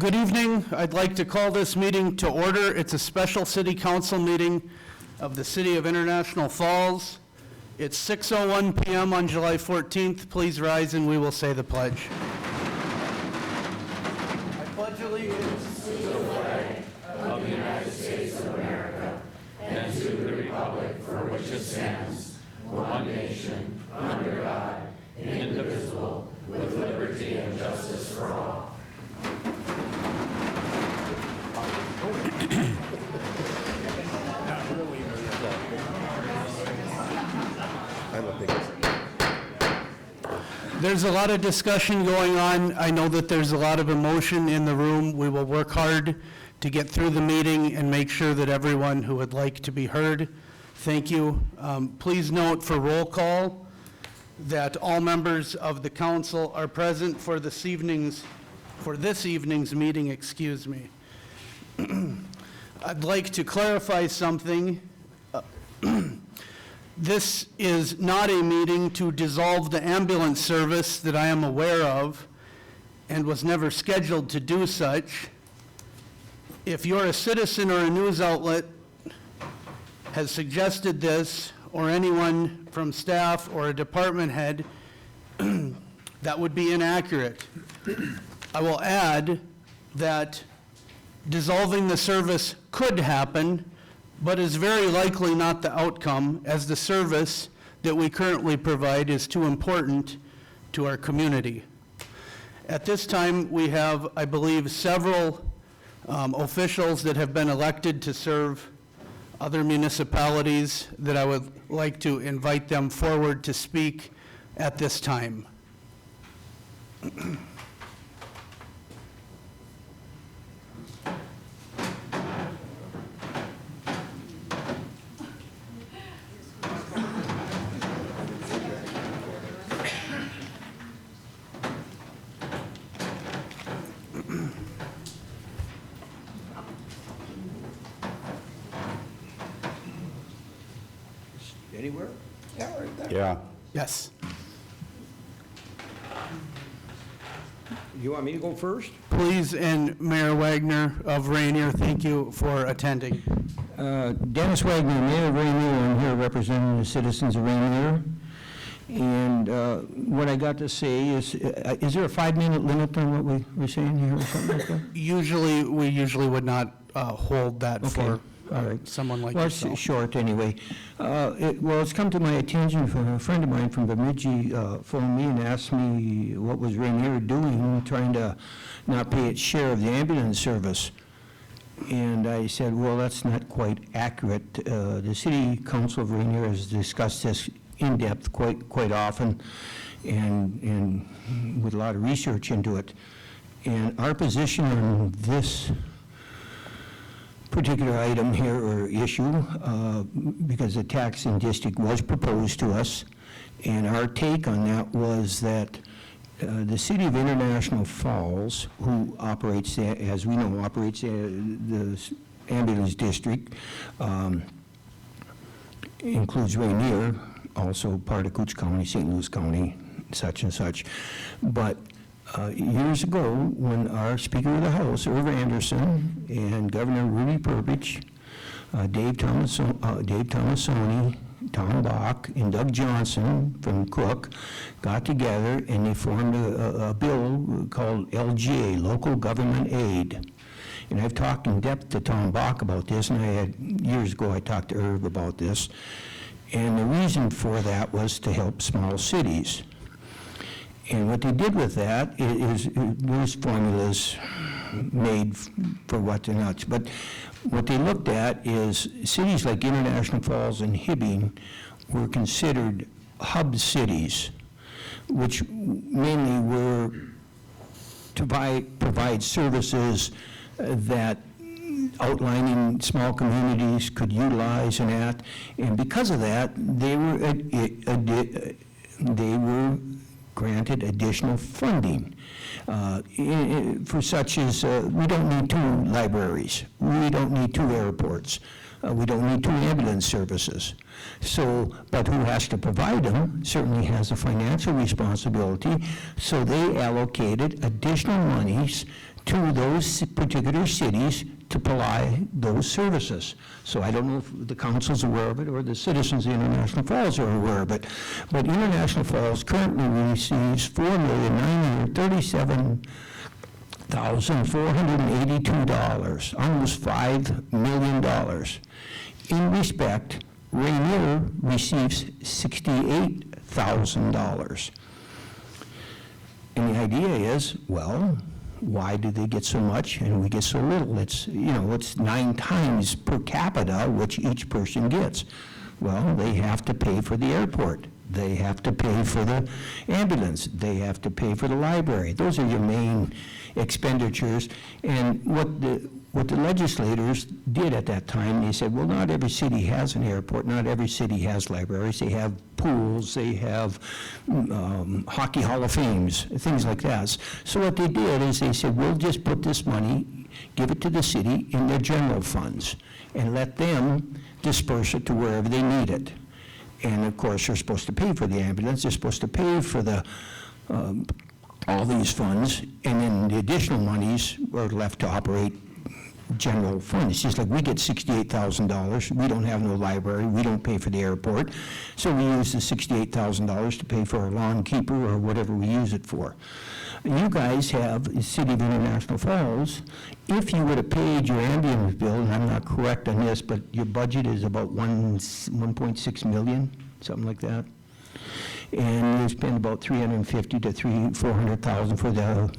Good evening. I'd like to call this meeting to order. It's a special city council meeting of the City of International Falls. It's 6:01 p.m. on July 14th. Please rise and we will say the pledge. I pledge allegiance to the flag of the United States of America and to the republic for which it stands, one nation, under God, indivisible, with liberty and justice for all. There's a lot of discussion going on. I know that there's a lot of emotion in the room. We will work hard to get through the meeting and make sure that everyone who would like to be heard. Thank you. Please note for roll call that all members of the council are present for this evening's meeting, excuse me. I'd like to clarify something. This is not a meeting to dissolve the ambulance service that I am aware of and was never scheduled to do such. If you're a citizen or a news outlet has suggested this, or anyone from staff or a department head, that would be inaccurate. I will add that dissolving the service could happen, but is very likely not the outcome, as the service that we currently provide is too important to our community. At this time, we have, I believe, several officials that have been elected to serve other municipalities that I would like to invite them forward to speak at this time. Anywhere? Yeah, right there. Yeah. Yes. You want me to go first? Please, and Mayor Wagner of Rainier, thank you for attending. Dennis Wagner, Mayor of Rainier. I'm here representing the citizens of Rainier. And what I got to say is there a 5-minute limit on what we're saying here or something like that? We usually would not hold that for All right. someone like Well, yourself. it's short anyway. It's come to my attention from a friend of mine from Bemidji phoned me and asked me what was Rainier doing, trying to not pay its share of the ambulance service. And I said, well, that's not quite accurate. The City Council of Rainier has discussed this in depth quite often and with a lot of research into it. And our position on this particular item here or issue, because the taxing district was proposed to us, and our take on that was that the City of International Falls, who operates, as we know, operates the ambulance district, includes Rainier, also part of Cooch County, St. Louis County, such and such. But years ago, when our Speaker of the House, Irv Anderson, and Governor Rudy Perpich, Dave Tomasoni, Tom Bach, and Doug Johnson from Cook got together and they formed a bill called LGA, Local Government Aid. And I've talked in depth to Tom Bach about this, and years ago I talked to Irv about this. And the reason for that was to help small cities. And what they did with that is there's formulas made for what and not. But what they looked at is cities like International Falls and Hibbing were considered hub cities, which mainly were to provide services that outlining small communities could utilize and that. And because of that, they were granted additional funding for such as we don't need 2 libraries, we don't need 2 airports, we don't need 2 ambulance services. So, but who has to provide them certainly has a financial responsibility, so they allocated additional monies to those particular cities to apply those services. So I don't know if the council's aware of it or the citizens of International Falls are aware of it, but International Falls currently receives $4,937,482, almost $5 million. In respect, Rainier receives $68,000. And the idea is, well, why do they get so much and we get so little? It's 9 times per capita which each person gets. Well, they have to pay for the airport. They have to pay for the ambulance. They have to pay for the library. Those are your main expenditures. And what the legislators did at that time, they said, well, not every city has an airport, not every city has libraries, they have pools, they have hockey hall of fames, things like that. So what they did is they said, we'll just put this money, give it to the city in their general funds, and let them disperse it to wherever they need it. And of course, they're supposed to pay for the ambulance, they're supposed to pay for the all these funds, and then the additional monies are left to operate general funds. Just like we get $68,000, we don't have no library, we don't pay for the airport, so we use the $68,000 to pay for our lawn keeper or whatever we use it for. You guys have, the City of International Falls, if you would have paid your ambulance bill, and I'm not correct on this, but your budget is about 1.6 million, something like that, and you spend about $350,000 to $400,000 for the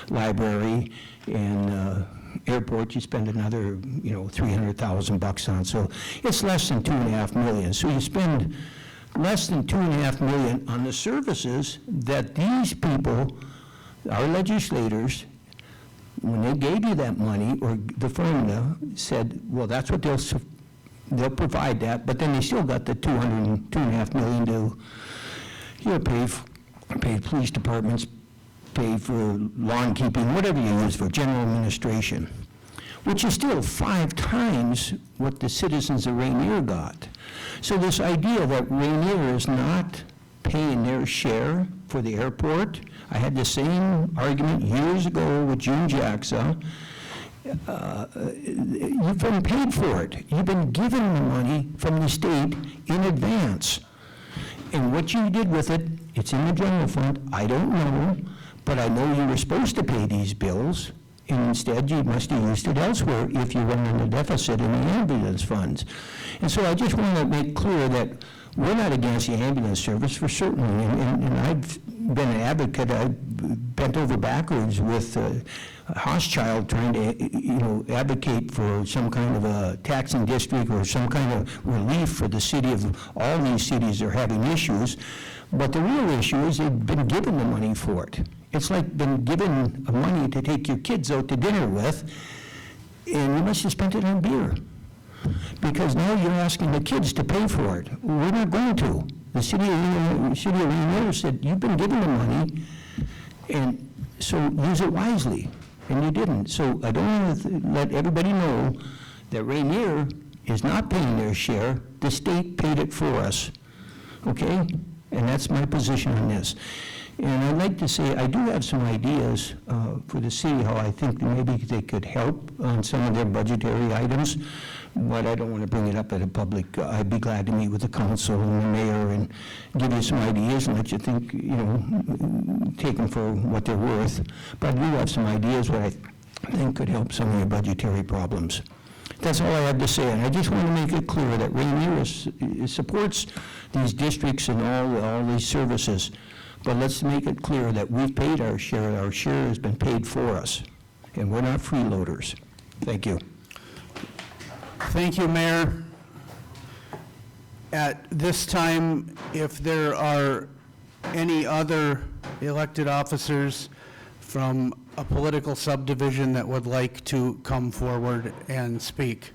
library, and airport, you spend another, $300,000 on. So it's less than $2.5 million. So you spend less than $2.5 million on the services that these people, our legislators, when they gave you that money or the formula, said, well, that's what they'll provide that, but then they still got the $2.5 million to, pay police departments, pay for lawn keeping, whatever you use for general administration, which is still 5 times what the citizens of Rainier got. So this idea that Rainier is not paying their share for the airport, I had the same argument years ago with June Jackson. You've been paid for it. You've been given the money from the state in advance. And what you did with it, it's in the general fund, I don't know, but I know you were supposed to pay these bills, and instead you must have used it elsewhere if you run in a deficit in the ambulance funds. And so I just want to make clear that we're not against the ambulance service for certain, and I've been an advocate. I've bent over backwards with Hochschild trying to, advocate for some kind of a taxing district or some kind of relief for the city of all these cities that are having issues. But the real issue is they've been given the money for it. It's like been given money to take your kids out to dinner with, and you must have spent it on beer. Because now you're asking the kids to pay for it. We're not going to. The city of Rainier said, you've been given the money, and so use it wisely, and you didn't. So I don't want to let everybody know that Rainier is not paying their share. The state paid it for us, okay? And that's my position on this. And I'd like to say, I do have some ideas for the city, how I think that maybe they could help on some of their budgetary items, but I don't want to bring it up at a public. I'd be glad to meet with the council and the mayor and give you some ideas and let you think, take them for what they're worth. But I do have some ideas what I think could help some of your budgetary problems. That's all I have to say, and I just want to make it clear that Rainier supports these districts and all these services, but let's make it clear that we've paid our share. Our share has been paid for us, and we're not freeloaders. Thank you. Thank you, Mayor. At this time, if there are any other elected officers from a political subdivision that would like to come forward and speak.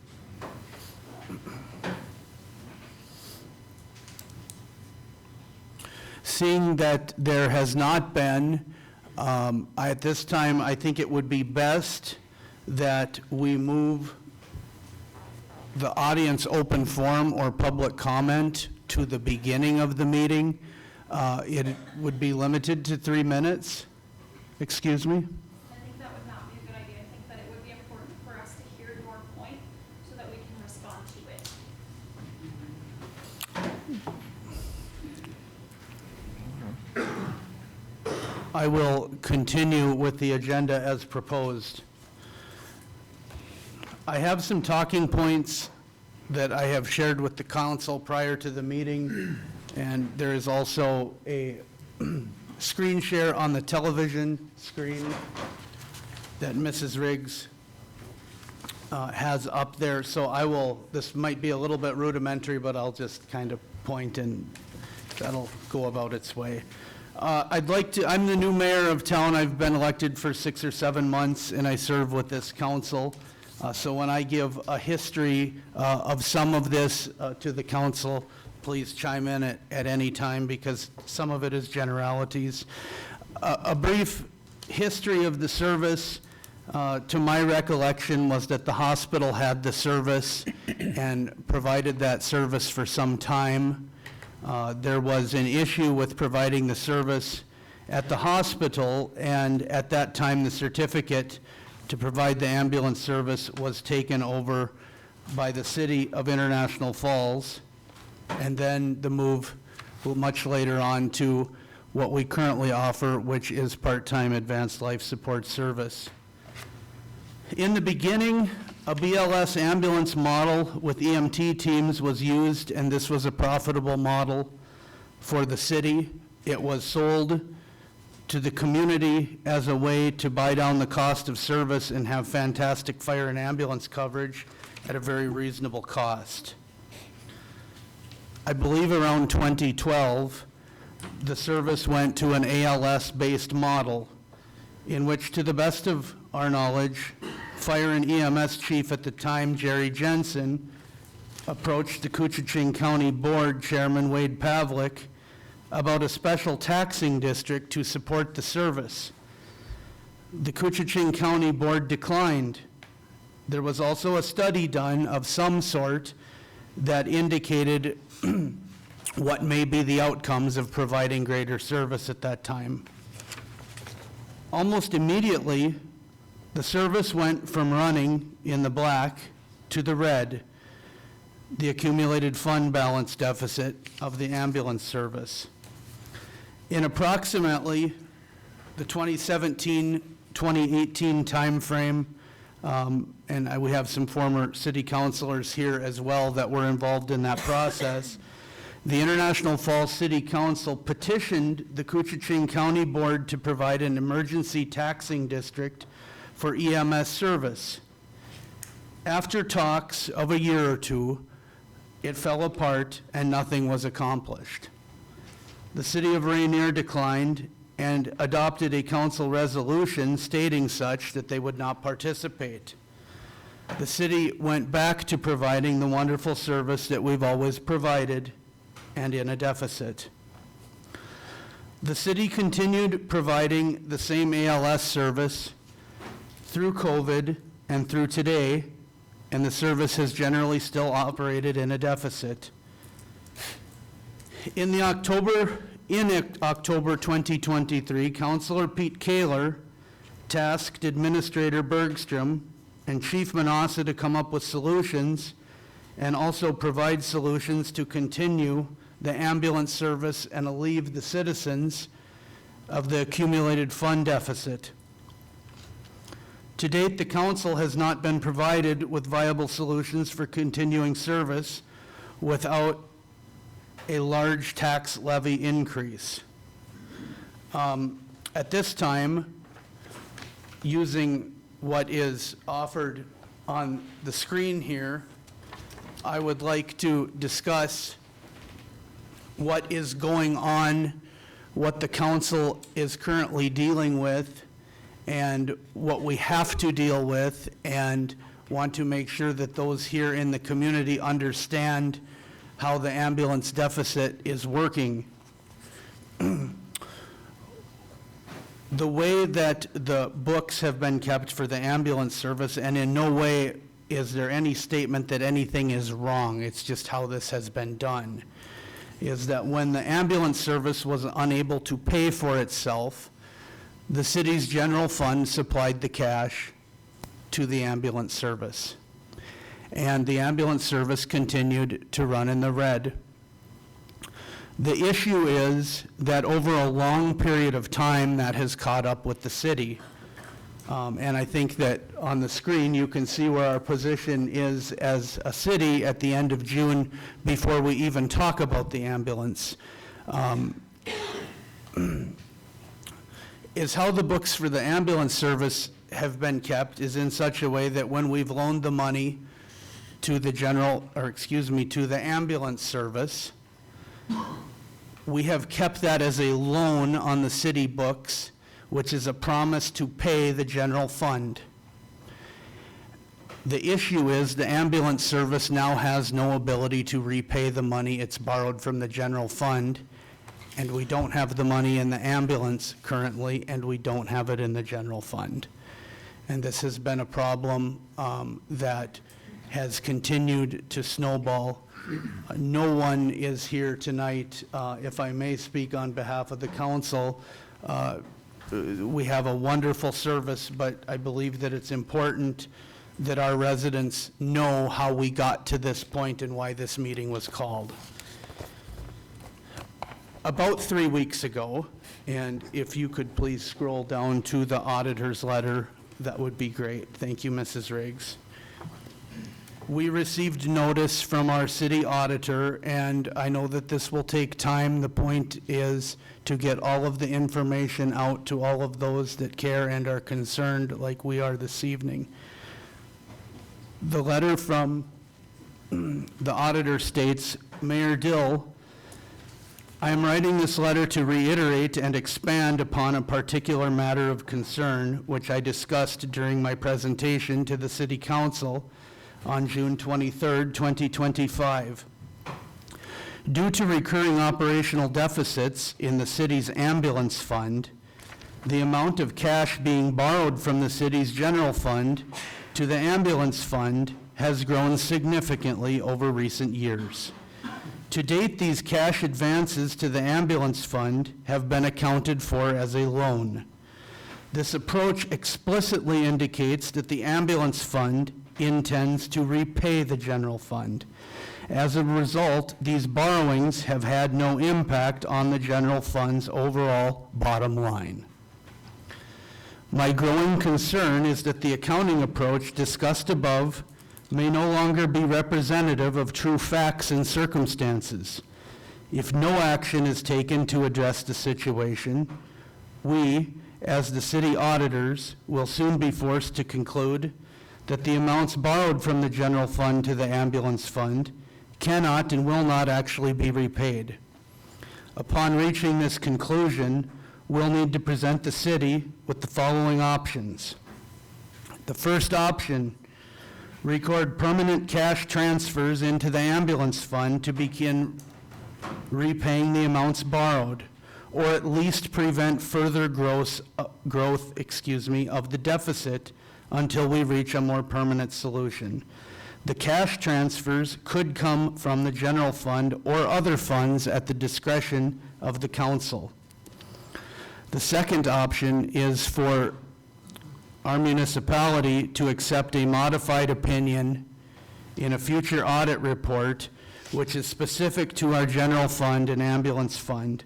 Seeing that there has not been, at this time, I think it would be best that we move the audience open forum or public comment to the beginning of the meeting. It would be limited to 3 minutes. Excuse me? I think that would not be a I will continue with the agenda as proposed. I have some talking points that I have shared with the council prior to the meeting, and there is also a screen share on the television screen that Mrs. Riggs has up there. So this might be a little bit rudimentary, but I'll just kind of point and that'll go about its way. I'm the new mayor of town. I've been elected for 6 or 7 months, and I serve with this council. So when I give a history of some of this to the council, please chime in at any time, because some of it is generalities. A brief history of the service, to my recollection, was that the hospital had the service and provided that service for some time. There was an issue with providing the service at the hospital, and at that time, the certificate to provide the ambulance service was taken over by the city of International Falls, and then the move much later on to what we currently offer, which is part-time advanced life support service. In the beginning, a BLS ambulance model with EMT teams was used, and this was a profitable model for the city. It was sold to the community as a way to buy down the cost of service and have fantastic fire and ambulance coverage at a very reasonable cost. I believe around 2012, the service went to an ALS-based model in which, to the best of our knowledge, Fire and EMS Chief at the time, Jerry Jensen, approached the Koochiching County Board Chairman Wade Pavlik about a special taxing district to support the service. The Koochiching County Board declined. There was also a study done of some sort that indicated what may be the outcomes of providing greater service at that time. Almost immediately, the service went from running in the black to the red, the accumulated fund balance deficit of the ambulance service. In approximately the 2017-2018 timeframe, and we have some former city councilors here as well that were involved in that process, the International Falls City Council petitioned the Koochiching County Board to provide an emergency taxing district for EMS service. After talks of a year or two, it fell apart and nothing was accomplished. The city of Rainier declined and adopted a council resolution stating such that they would not participate. The city went back to providing the wonderful service that we've always provided, and in a deficit. The city continued providing the same ALS service through COVID and through today, and the service has generally still operated in a deficit. In October 2023, Councilor Pete Kaler tasked Administrator Bergstrom and Chief Manassa to come up with solutions and also provide solutions to continue the ambulance service and alleviate the citizens of the accumulated fund deficit. To date, the council has not been provided with viable solutions for continuing service without a large tax levy increase. At this time, using what is offered on the screen here, I would like to discuss what is going on, what the council is currently dealing with, and what we have to deal with, and want to make sure that those here in the community understand how the ambulance deficit is working. The way that the books have been kept for the ambulance service, and in no way is there any statement that anything is wrong, it's just how this has been done, is that when the ambulance service was unable to pay for itself, the city's general fund supplied the cash to the ambulance service. And the ambulance service continued to run in the red. The issue is that over a long period of time, that has caught up with the city. And I think that on the screen, you can see where our position is as a city at the end of June before we even talk about the ambulance. Is how the books for the ambulance service have been kept is in such a way that when we've loaned the money to the to the ambulance service, we have kept that as a loan on the city books, which is a promise to pay the general fund. The issue is the ambulance service now has no ability to repay the money it's borrowed from the general fund, and we don't have the money in the ambulance currently, and we don't have it in the general fund. And this has been a problem that has continued to snowball. No one is here tonight, if I may speak on behalf of the council. We have a wonderful service, but I believe that it's important that our residents know how we got to this point and why this meeting was called. About 3 weeks ago, and if you could please scroll down to the auditor's letter, that would be great. Thank you, Mrs. Riggs. We received notice from our city auditor, and I know that this will take time. The point is to get all of the information out to all of those that care and are concerned like we are this evening. The letter from the auditor states, Mayor Dill, I am writing this letter to reiterate and expand upon a particular matter of concern, which I discussed during my presentation to the City Council on June 23rd, 2025. Due to recurring operational deficits in the city's ambulance fund, the amount of cash being borrowed from the city's general fund to the ambulance fund has grown significantly over recent years. To date, these cash advances to the ambulance fund have been accounted for as a loan. This approach explicitly indicates that the ambulance fund intends to repay the general fund. As a result, these borrowings have had no impact on the general fund's overall bottom line. My growing concern is that the accounting approach discussed above may no longer be representative of true facts and circumstances. If no action is taken to address the situation, we, as the city auditors, will soon be forced to conclude that the amounts borrowed from the general fund to the ambulance fund cannot and will not actually be repaid. Upon reaching this conclusion, we'll need to present the city with the following options. The first option, record permanent cash transfers into the ambulance fund to begin repaying the amounts borrowed, or at least prevent further growth of the deficit until we reach a more permanent solution. The cash transfers could come from the general fund or other funds at the discretion of the council. The second option is for our municipality to accept a modified opinion in a future audit report, which is specific to our general fund and ambulance fund.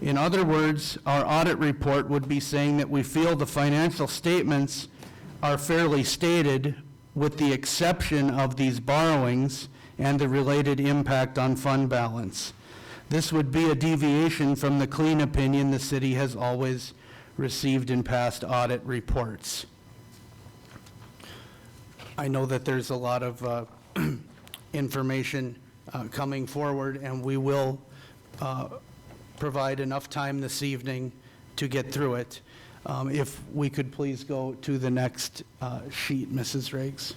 In other words, our audit report would be saying that we feel the financial statements are fairly stated with the exception of these borrowings and the related impact on fund balance. This would be a deviation from the clean opinion the city has always received in past audit reports. I know that there's a lot of information coming forward, and we will provide enough time this evening to get through it. If we could please go to the next sheet, Mrs. Riggs.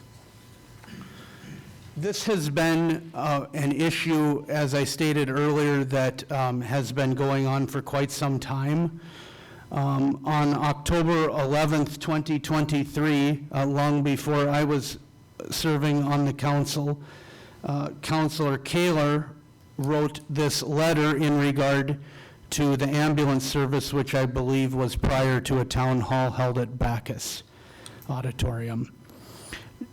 This has been an issue, as I stated earlier, that has been going on for quite some time. On October 11th, 2023, long before I was serving on the council, Councilor Kaler wrote this letter in regard to the ambulance service, which I believe was prior to a town hall held at Bacchus Auditorium.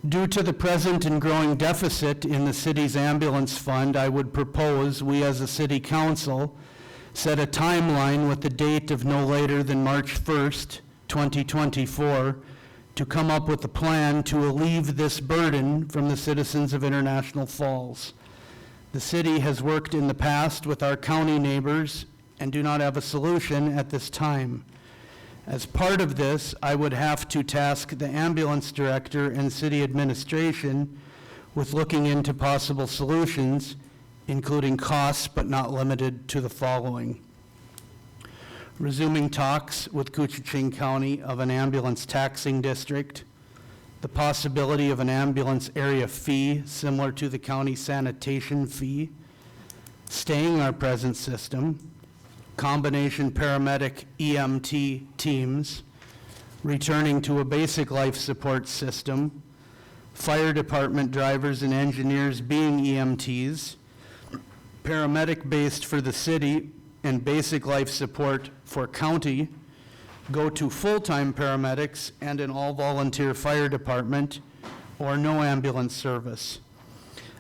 Due to the present and growing deficit in the city's ambulance fund, I would propose we as a city council set a timeline with the date of no later than March 1st, 2024, to come up with a plan to alleviate this burden from the citizens of International Falls. The city has worked in the past with our county neighbors and do not have a solution at this time. As part of this, I would have to task the ambulance director and city administration with looking into possible solutions, including costs but not limited to the following. Resuming talks with Koochiching County of an ambulance taxing district, the possibility of an ambulance area fee similar to the county sanitation fee, staying our present system, combination paramedic EMT teams, returning to a basic life support system, fire department drivers and engineers being EMTs, paramedic-based for the city and basic life support for county, go to full-time paramedics and an all-volunteer fire department, or no ambulance service.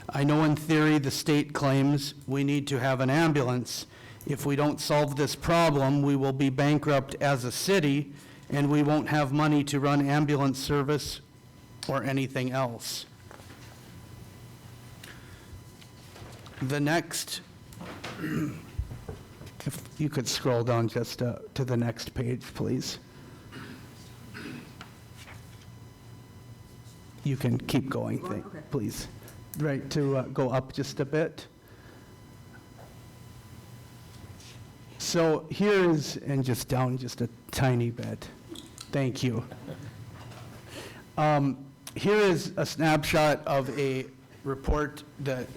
I know in theory the state claims we need to have an ambulance. If we don't solve this problem, we will be bankrupt as a city, and we won't have money to run ambulance service or anything else. The next, if you could scroll down just to the next page, please. You can keep going, Okay. please. Right, to go up just a bit. So here is, and just down just a tiny bit. Thank you. Here is a snapshot of a report that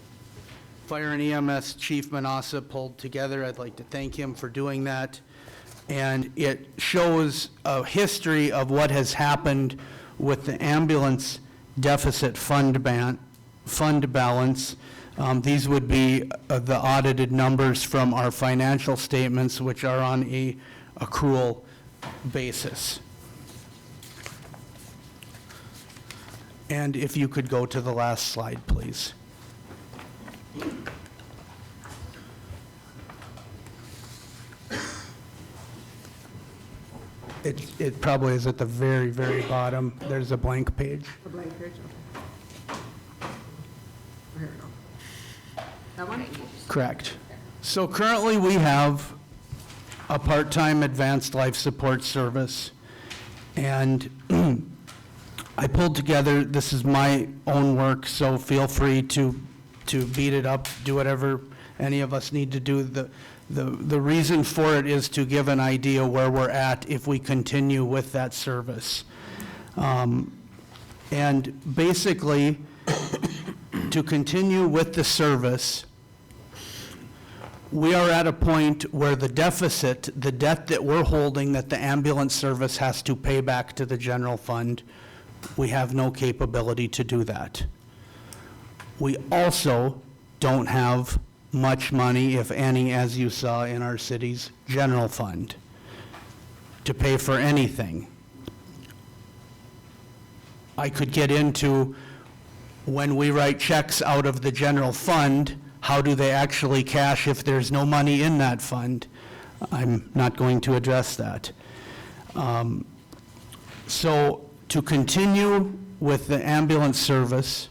Fire and EMS Chief Manassa pulled together. I'd like to thank him for doing that. And it shows a history of what has happened with the ambulance deficit fund balance. These would be the audited numbers from our financial statements, which are on a accrual basis. And if you could go to the last slide, please. It probably is at the very, very bottom. There's a blank page. A blank page, okay. Here we go. That one? Correct. So currently, we have a part-time advanced life support service, and I pulled together, this is my own work, so feel free to beat it up, do whatever any of us need to do. The reason for it is to give an idea where we're at if we continue with that service. And basically, to continue with the service, we are at a point where the deficit, the debt that we're holding that the ambulance service has to pay back to the general fund, we have no capability to do that. We also don't have much money, if any, as you saw in our city's general fund, to pay for anything. I could get into when we write checks out of the general fund, how do they actually cash if there's no money in that fund? I'm not going to address that. So to continue with the ambulance service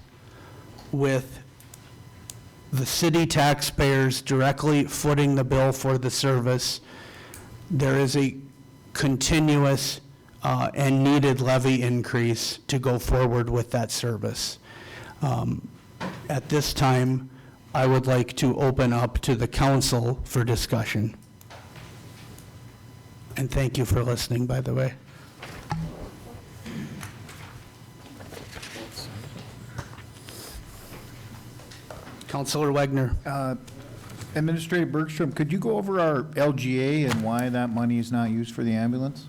with the city taxpayers directly footing the bill for the service, there is a continuous and needed levy increase to go forward with that service. At this time, I would like to open up to the council for discussion. And thank you for listening, by the way. Councilor Wagner. Administrator Bergstrom, could you go over our LGA and why that money is not used for the ambulance?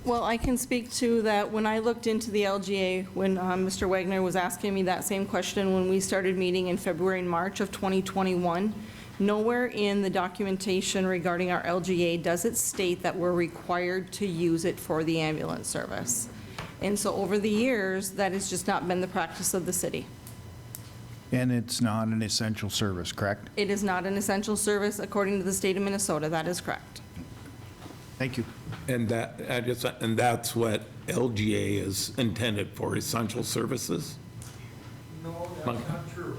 Well, I can speak to that. When I looked into the LGA, when Mr. Wagner was asking me that same question when we started meeting in February and March of 2021, nowhere in the documentation regarding our LGA does it state that we're required to use it for the ambulance service. And so over the years, that has just not been the practice of the city. And it's not an essential service, correct? It is not an essential service according to the state of Minnesota. That is correct. Thank you. And that's what LGA is intended for, essential services? No, that's not true.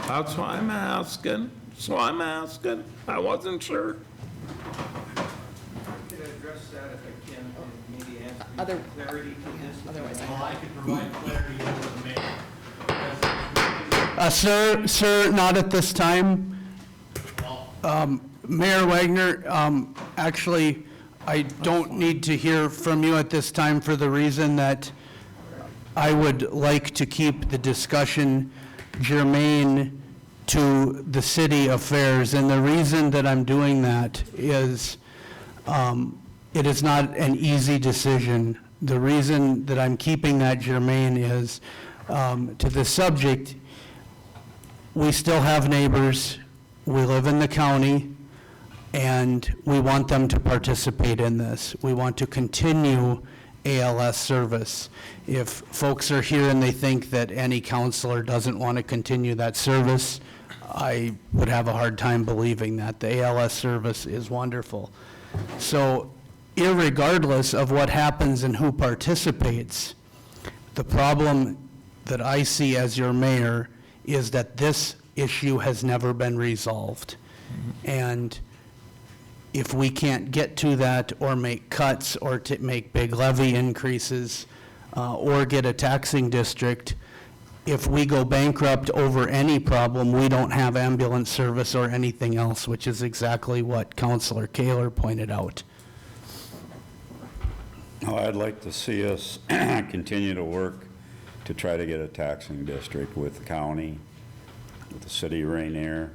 That's why I'm asking. I wasn't sure. I can address that if I can, and maybe ask Other- clarity to this. Otherwise, I- Well, I could provide clarity over the mayor. Sir, not at this time. Mayor Wagner, actually, I don't need to hear from you at this time for the reason that I would like to keep the discussion germane to the city affairs. And the reason that I'm doing that is it is not an easy decision. The reason that I'm keeping that germane is to the subject. We still have neighbors, we live in the county, and we want them to participate in this. We want to continue ALS service. If folks are here and they think that any counselor doesn't want to continue that service, I would have a hard time believing that. The ALS service is wonderful. So irregardless of what happens and who participates, the problem that I see as your mayor is that this issue has never been resolved. And if we can't get to that or make cuts or to make big levy increases or get a taxing district, if we go bankrupt over any problem, we don't have ambulance service or anything else, which is exactly what Councilor Kaler pointed out. Oh, I'd like to see us continue to work to try to get a taxing district with the county, with the city of Rainier,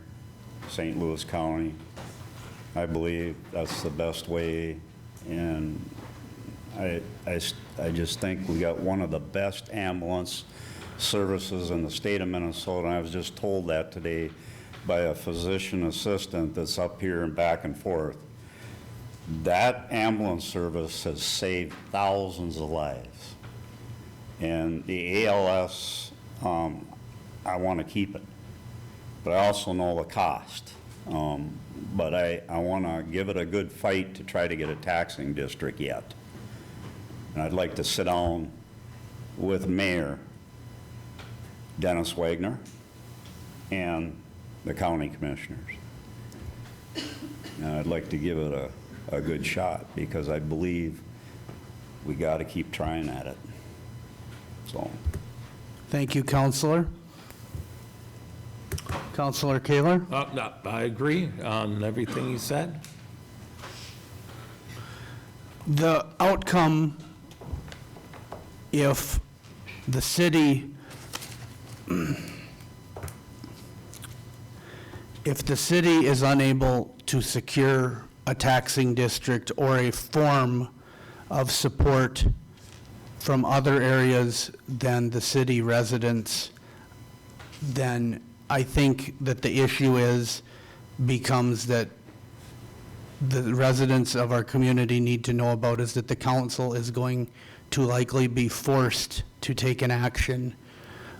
St. Louis County. I believe that's the best way, and I just think we got one of the best ambulance services in the state of Minnesota. And I was just told that today by a physician assistant that's up here and back and forth. That ambulance service has saved thousands of lives. And the ALS, I want to keep it. But I also know the cost. But I want to give it a good fight to try to get a taxing district yet. And I'd like to sit down with Mayor Dennis Wagner and the county commissioners. And I'd like to give it a good shot because I believe we got to keep trying at it. So. Thank you, Counselor. Counselor Kaler? No, I agree on everything you said. The outcome, if the city, is unable to secure a taxing district or a form of support from other areas than the city residents, then I think that the issue becomes that the residents of our community need to know about is that the council is going to likely be forced to take an action.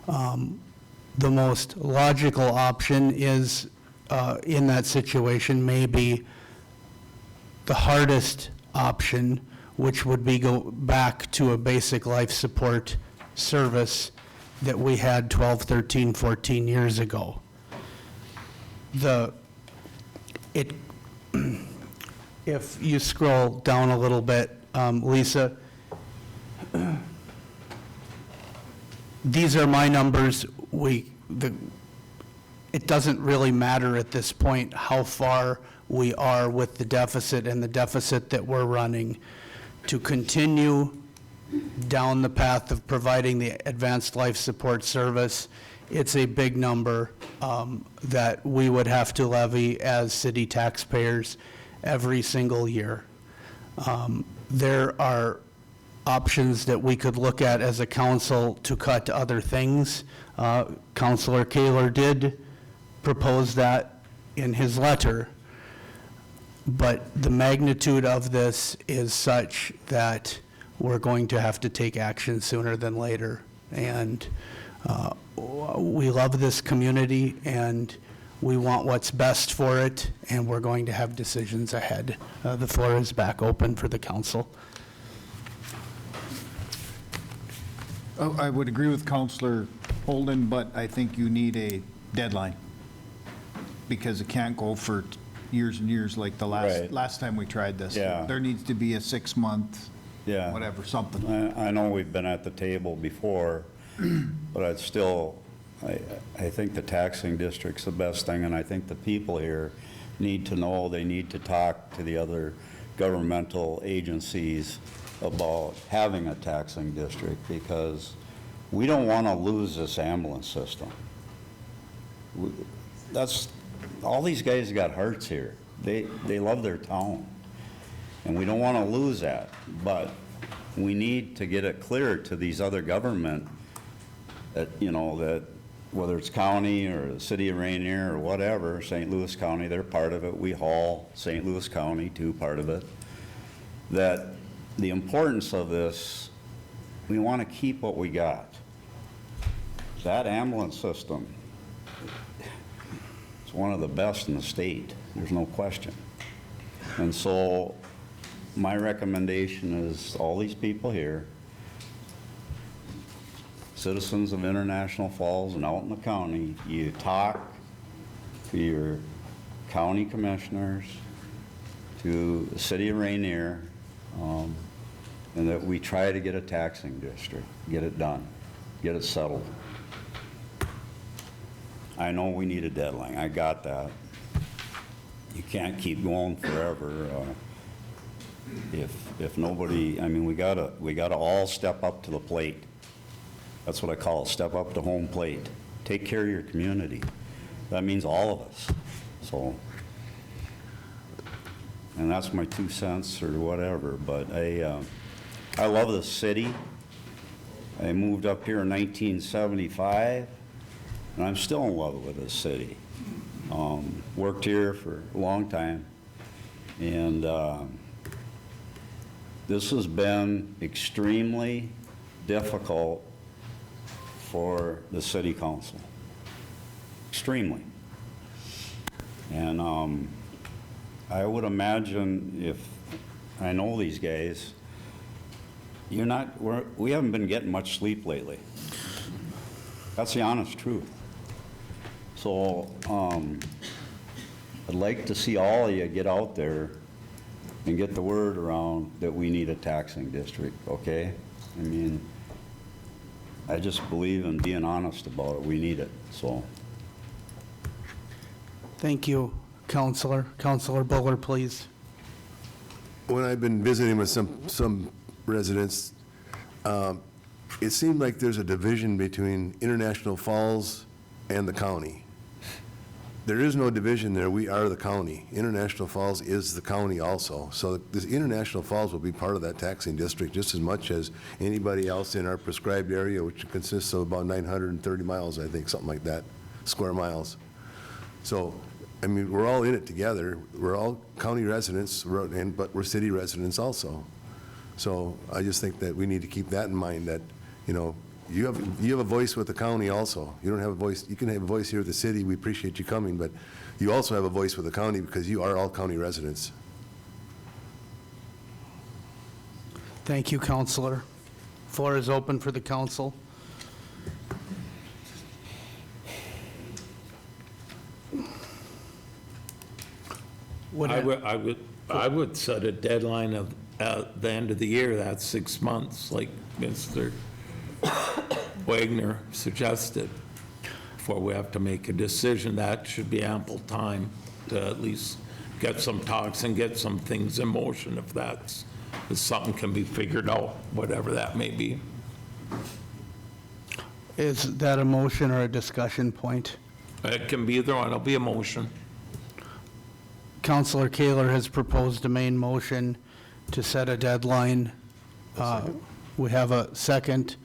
The most logical option is, in that situation, maybe the hardest option, which would be go back to a basic life support service that we had 12, 13, 14 years ago. If you scroll down a little bit, Lisa, these are my numbers. It doesn't really matter at this point how far we are with the deficit and the deficit that we're running. To continue down the path of providing the advanced life support service, it's a big number that we would have to levy as city taxpayers every single year. There are options that we could look at as a council to cut other things. Councilor Kaler did propose that in his letter, but the magnitude of this is such that we're going to have to take action sooner than later. And we love this community, and we want what's best for it, and we're going to have decisions ahead. The floor is back open for the council. Oh, I would agree with Counselor Holden, but I think you need a deadline, because it can't go for years and years like the Right. last time we tried this. Yeah. There needs to be a 6-month, Yeah. whatever, something. I know we've been at the table before, but I'd still, I think the taxing district's the best thing, and I think the people here need to know, they need to talk to the other governmental agencies about having a taxing district, because we don't want to lose this ambulance system. All these guys got hearts here. They love their town, and we don't want to lose that, but we need to get it clear to these other government that, that whether it's county or the city of Rainier or whatever, St. Louis County, they're part of it. We haul St. Louis County too, part of it. That the importance of this, we want to keep what we got. That ambulance system, it's one of the best in the state, there's no question. And so my recommendation is all these people here, citizens of International Falls and out in the county, you talk to your county commissioners, to the city of Rainier, and that we try to get a taxing district, get it done, get it settled. I know we need a deadline, I got that. You can't keep going forever. If nobody, I mean, we gotta all step up to the plate. That's what I call it, step up to home plate. Take care of your community. That means all of us, so. And that's my 2 cents or whatever, but I love this city. I moved up here in 1975, and I'm still in love with this city. Worked here for a long time, and this has been extremely difficult for the city council. Extremely. And I would imagine if, I know these guys, we haven't been getting much sleep lately. That's the honest truth. So I'd like to see all of you get out there and get the word around that we need a taxing district, okay? I mean, I just believe in being honest about it. We need it, so. Thank you, Counselor. Counselor Buller, please. When I've been visiting with some residents, it seemed like there's a division between International Falls and the county. There is no division there. We are the county. International Falls is the county also. So this International Falls will be part of that taxing district just as much as anybody else in our prescribed area, which consists of about 930 miles, I think, something like that, square miles. So, I mean, we're all in it together. We're all county residents, but we're city residents also. So I just think that we need to keep that in mind, that, you have a voice with the county also. You don't have a voice, you can have a voice here with the city, we appreciate you coming, but you also have a voice with the county because you are all county residents. Thank you, Counselor. Floor is open for the council. I would set a deadline of, at the end of the year, that's 6 months, like Mr. Wagner suggested, before we have to make a decision. That should be ample time to at least get some talks and get some things in motion, if something can be figured out, whatever that may be. Is that a motion or a discussion point? It can be either one, it'll be a motion. Counselor Kaler has proposed a main motion to set a deadline. We have a second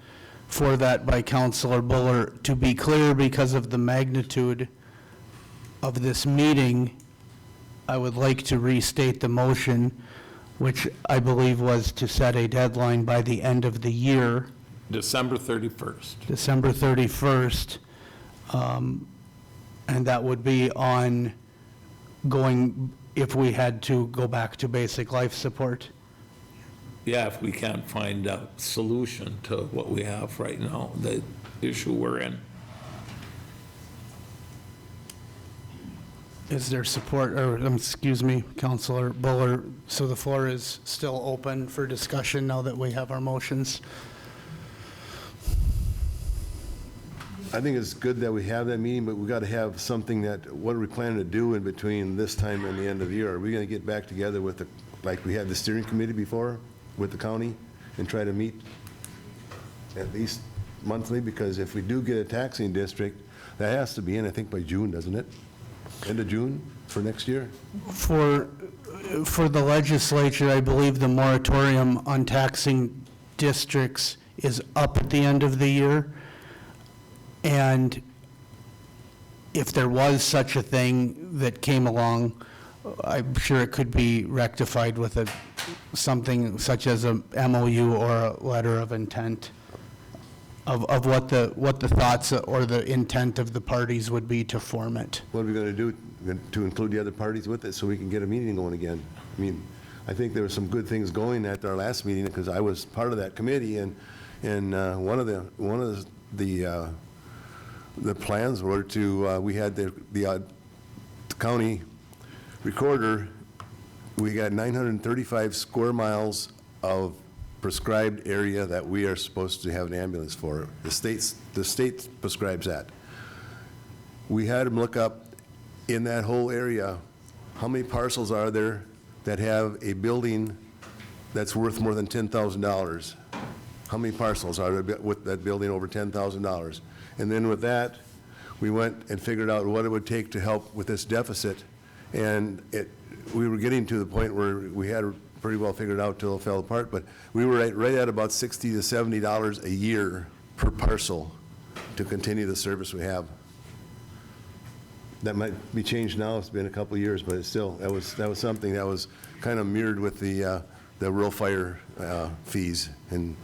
for that by Counselor Buller. To be clear, because of the magnitude of this meeting, I would like to restate the motion. which I believe was to set a deadline by the end of the year, December 31st. December 31st, and that would be on going, if we had to go back to basic life support. Yeah, if we can't find a solution to what we have right now, the issue we're in. Is there support, or, excuse me, Counselor Buller, so the floor is still open for discussion now that we have our motions? I think it's good that we have that meeting, but we got to have something that, what are we planning to do in between this time and the end of the year? Are we going to get back together with the, like we had the steering committee before, with the county, and try to meet at least monthly? Because if we do get a taxing district, that has to be in, I think, by June, doesn't it? End of June for next year? For the legislature, I believe the moratorium on taxing districts is up at the end of the year. And if there was such a thing that came along, I'm sure it could be rectified with something such as a MOU or a letter of intent of what the thoughts or the intent of the parties would be to form it. What are we going to do to include the other parties with it so we can get a meeting going again? I mean, I think there were some good things going at our last meeting because I was part of that committee, and one of the plans were to, we had the county recorder, we got 935 square miles of prescribed area that we are supposed to have an ambulance for. The state prescribes that. We had them look up in that whole area, how many parcels are there that have a building that's worth more than $10,000? How many parcels are there with that building over $10,000? And then with that, we went and figured out what it would take to help with this deficit. And we were getting to the point where we had it pretty well figured out till it fell apart, but we were right at about $60 to $70 a year per parcel to continue the service we have. That might be changed now, it's been a couple of years, but it's still, that was something that was kind of mirrored with the rural fire fees. And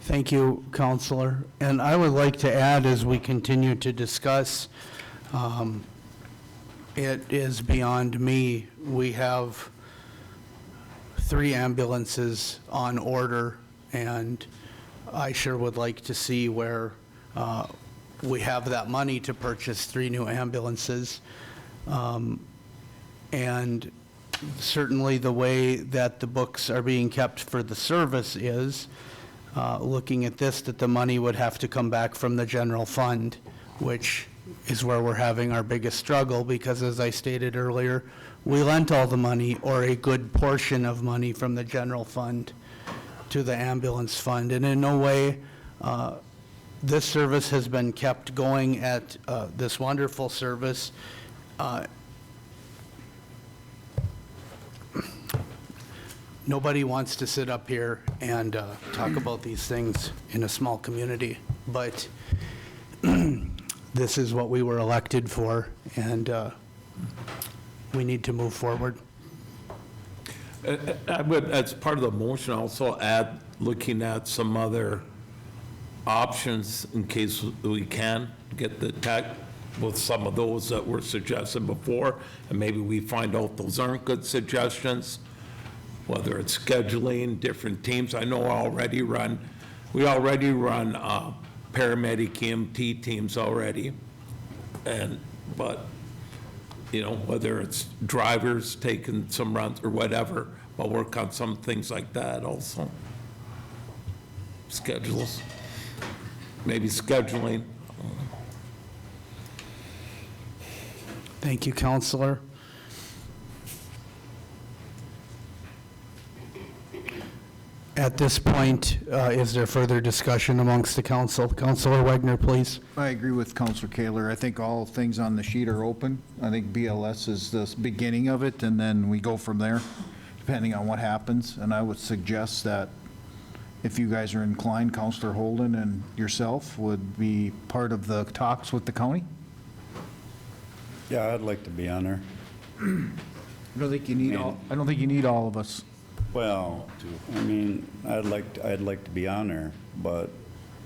Thank you, Counselor. And I would like to add, as we continue to discuss, it is beyond me. We have 3 ambulances on order, and I sure would like to see where we have that money to purchase 3 new ambulances. And certainly the way that the books are being kept for the service is, looking at this, that the money would have to come back from the general fund, which is where we're having our biggest struggle, because as I stated earlier, we lent all the money, or a good portion of money, from the general fund to the ambulance fund. And in no way, this service has been kept going at this wonderful service. Nobody wants to sit up here and talk about these things in a small community, but this is what we were elected for, and we need to move forward. I would, as part of the motion, also add, looking at some other options in case we can get the tax with some of those that were suggested before, and maybe we find out those aren't good suggestions, whether it's scheduling, different teams. I know we already run paramedic EMT teams already, but you know, whether it's drivers taking some runs or whatever, but work on some things like that also. Schedules, maybe scheduling. Thank you, Counselor. At this point, is there further discussion amongst the council? Counselor Wagner, please. I agree with Counselor Kaler. I think all things on the sheet are open. I think BLS is the beginning of it, and then we go from there, depending on what happens. And I would suggest that if you guys are inclined, Counselor Holden and yourself would be part of the talks with the county. Yeah, I'd like to be on there. I don't think you need all of us. Well, I mean, I'd like to be on there, but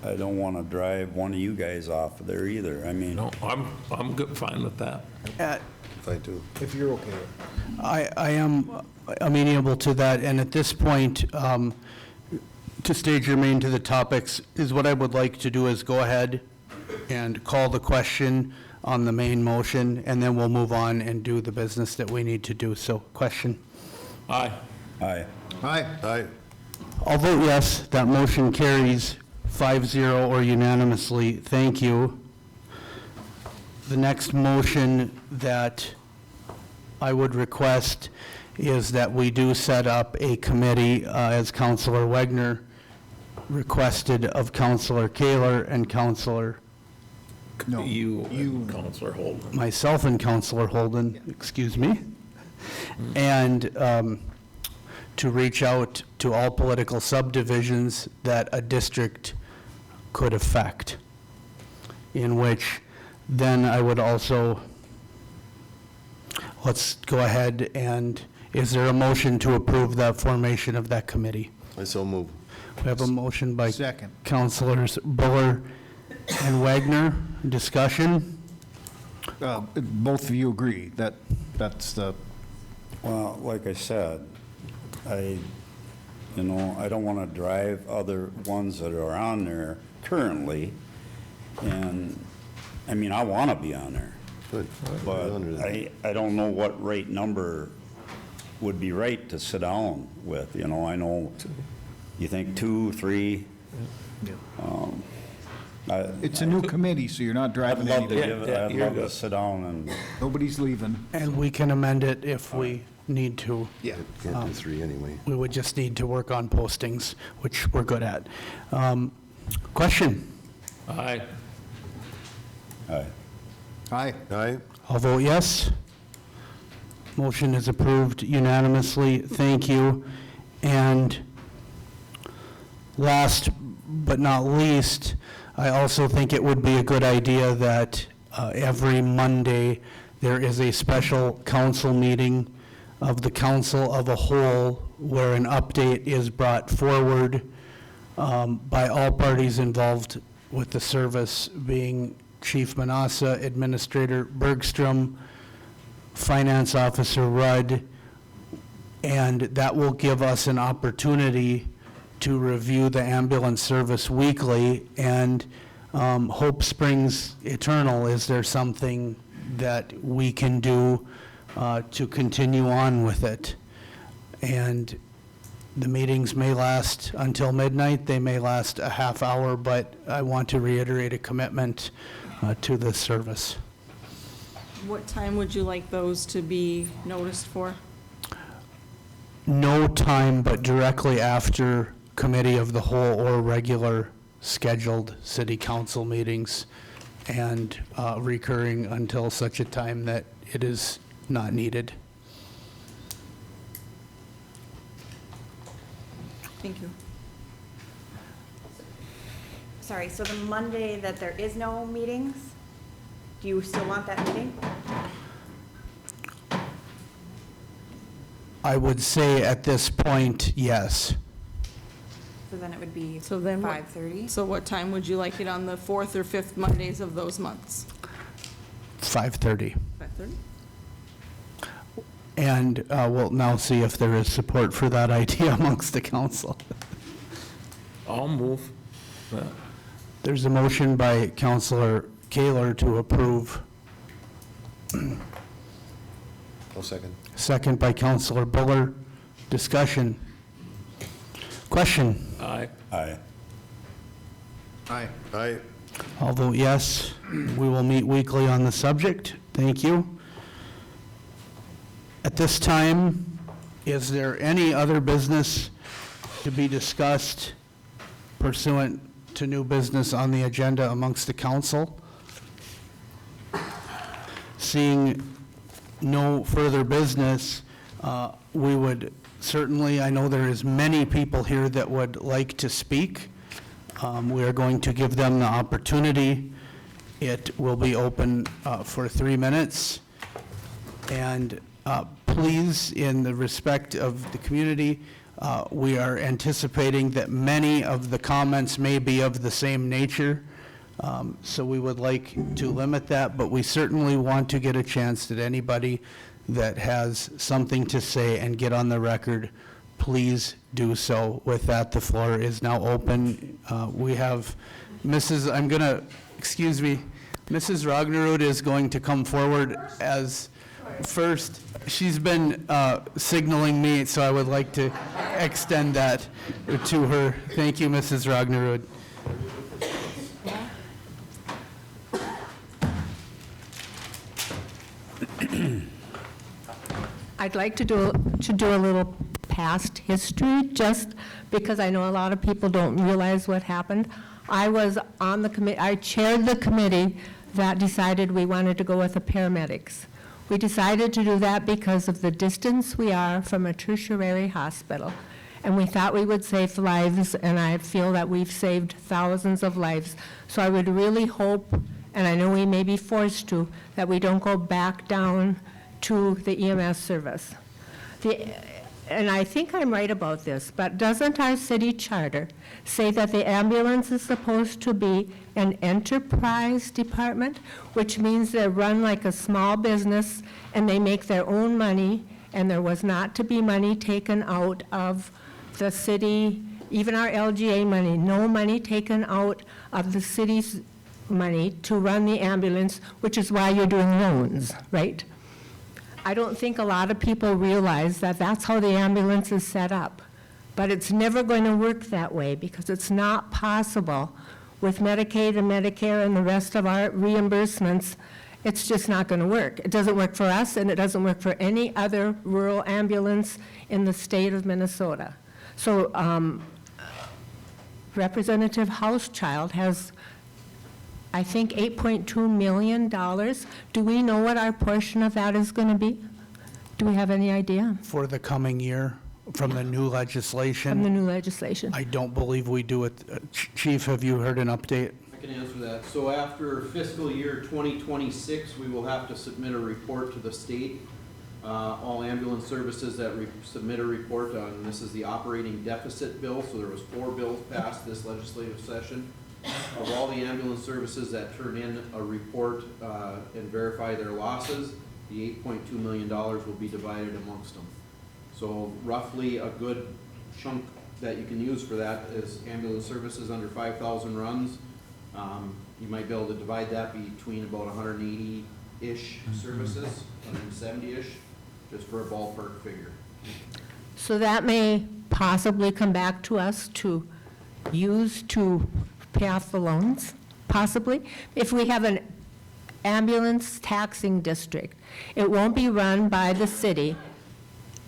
I don't want to drive one of you guys off of there either. I mean, No, I'm good, fine with that. Fine, too. If you're okay. I am amenable to that, and at this point, to stay germane to the topics, is what I would like to do is go ahead and call the question on the main motion, and then we'll move on and do the business that we need to do. So, question? Aye. aye. Aye. Aye. I'll vote yes. That motion carries 5-0 or unanimously. Thank you. The next motion that I would request is that we do set up a committee, as Counselor Wagner requested of Counselor Kaler and Counselor, No. You, Counselor Holden. myself and Counselor Holden, excuse me, and to reach out to all political subdivisions that a district could affect, in which then I would also, let's go ahead and, is there a motion to approve the formation of that committee? I so move. We have a motion by Second. Councilors Buller and Wagner. Discussion? Both of you agree that that's the, Well, like I said, I don't want to drive other ones that are on there currently, and, I mean, I want to be on there, Good. but I don't know what rate number would be right to sit down with, I know, you think 2, 3? it's a new committee, so you're not I'd driving love to anything. I'd you're love to good. sit down and, Nobody's leaving. And we can amend it if we need to. Yeah. Can't do 3 anyway. We would just need to work on postings, which we're good at. Question? Aye. aye. Aye. Aye. I'll vote yes. Motion is approved unanimously. Thank you. And last but not least, I also think it would be a good idea that every Monday, there is a special council meeting of the council of a whole where an update is brought forward by all parties involved with the service, being Chief Manassa, Administrator Bergstrom, Finance Officer Rudd, and that will give us an opportunity to review the ambulance service weekly, and hope springs eternal. Is there something that we can do to continue on with it? And the meetings may last until midnight, they may last a half hour, but I want to reiterate a commitment to this service. What time would you like those to be noticed for? No time but directly after committee of the whole or regular scheduled city council meetings, and recurring until such a time that it is not needed. Thank you. Sorry, so the Monday that there is no meetings, do you still want that meeting? I would say at this point, yes. So then it would be So then what- 5:30? So what time would you like it on the 4th or 5th Mondays of those months? 5:30. 5:30? And we'll now see if there is support for that idea amongst the council. I'll move. There's a motion by Councilor Kaler to approve, I'll second. second by Councilor Buller. Discussion. Question. Aye. Aye. Aye. Aye. I'll vote yes. We will meet weekly on the subject. Thank you. At this time, is there any other business to be discussed pursuant to new business on the agenda amongst the council? Seeing no further business, we would certainly, I know there is many people here that would like to speak. We are going to give them the opportunity. It will be open for 3 minutes. And please, in the respect of the community, We are anticipating that many of the comments may be of the same nature, so we would like to limit that, but we certainly want to get a chance that anybody that has something to say and get on the record, please do so. With that, the floor is now open. We have Mrs., excuse me, Mrs. Ragnerud is going to come forward as first. She's been signaling me, so I would like to extend that to her. Thank you, Mrs. Ragnerud. I'd like to do a little past history, just because I know a lot of people don't realize what happened. I was on the committee, I chaired the committee that decided we wanted to go with the paramedics. We decided to do that because of the distance we are from a tertiary hospital, and we thought we would save lives, and I feel that we've saved thousands of lives. So I would really hope, and I know we may be forced to, that we don't go back down to the EMS service. And I think I'm right about this, but doesn't our city charter say that the ambulance is supposed to be an enterprise department, which means they're run like a small business and they make their own money, and there was not to be money taken out of the city, even our LGA money, no money taken out of the city's money to run the ambulance, which is why you're doing loans, right? I don't think a lot of people realize that that's how the ambulance is set up. But it's never going to work that way, because it's not possible with Medicaid and Medicare and the rest of our reimbursements. It's just not going to work. It doesn't work for us, and it doesn't work for any other rural ambulance in the state of Minnesota. So Representative Hauschild has, I think, $8.2 million. Do we know what our portion of that is going to be? Do we have any idea? For the coming year, from the new legislation? From the new legislation. I don't believe we do it. Chief, have you heard an update? I can answer that. So after fiscal year 2026, we will have to submit a report to the state. All ambulance services that submit a report on, this is the operating deficit bill, so there was 4 bills passed this legislative session. Of all the ambulance services that turn in a report and verify their losses, the $8.2 million will be divided amongst them. So roughly a good chunk that you can use for that is ambulance services under 5,000 runs. You might be able to divide that between about 180-ish services, 170-ish, just for a ballpark figure. So that may possibly come back to us to use to pay off the loans, possibly. If we have an ambulance taxing district, it won't be run by the city.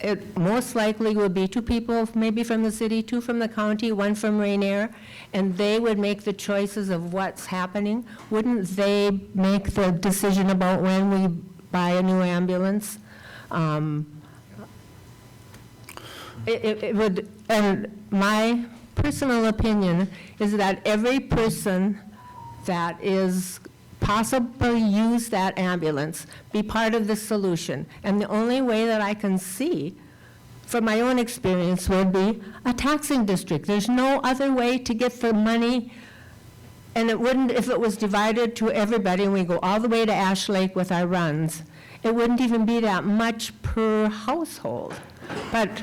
It most likely will be 2 people, maybe from the city, 2 from the county, 1 from Rainier, and they would make the choices of what's happening. Wouldn't they make the decision about when we buy a new ambulance? It would, and my personal opinion is that every person that is possibly use that ambulance be part of the solution. And the only way that I can see, from my own experience, would be a taxing district. There's no other way to get the money, and it wouldn't, if it was divided to everybody and we go all the way to Ash Lake with our runs, it wouldn't even be that much per household. But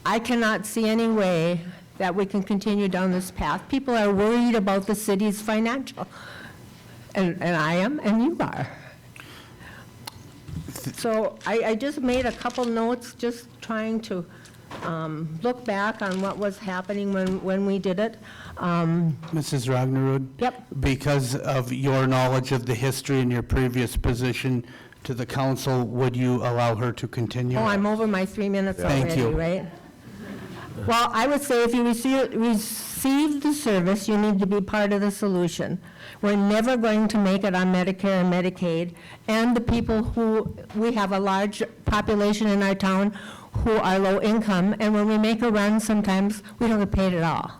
I cannot see any way that we can continue down this path. People are worried about the city's financial, and I am, and you are. So I just made a couple notes, just trying to look back on what was happening when we did it. Mrs. Ragnerud? Yep. Because of your knowledge of the history and your previous position to the council, would you allow her to continue? Oh, I'm over my 3 minutes Thank already, you. right? Well, I would say if you receive the service, you need to be part of the solution. We're never going to make it on Medicare and Medicaid, and the people who, we have a large population in our town who are low income, and when we make a run, sometimes we don't get paid at all.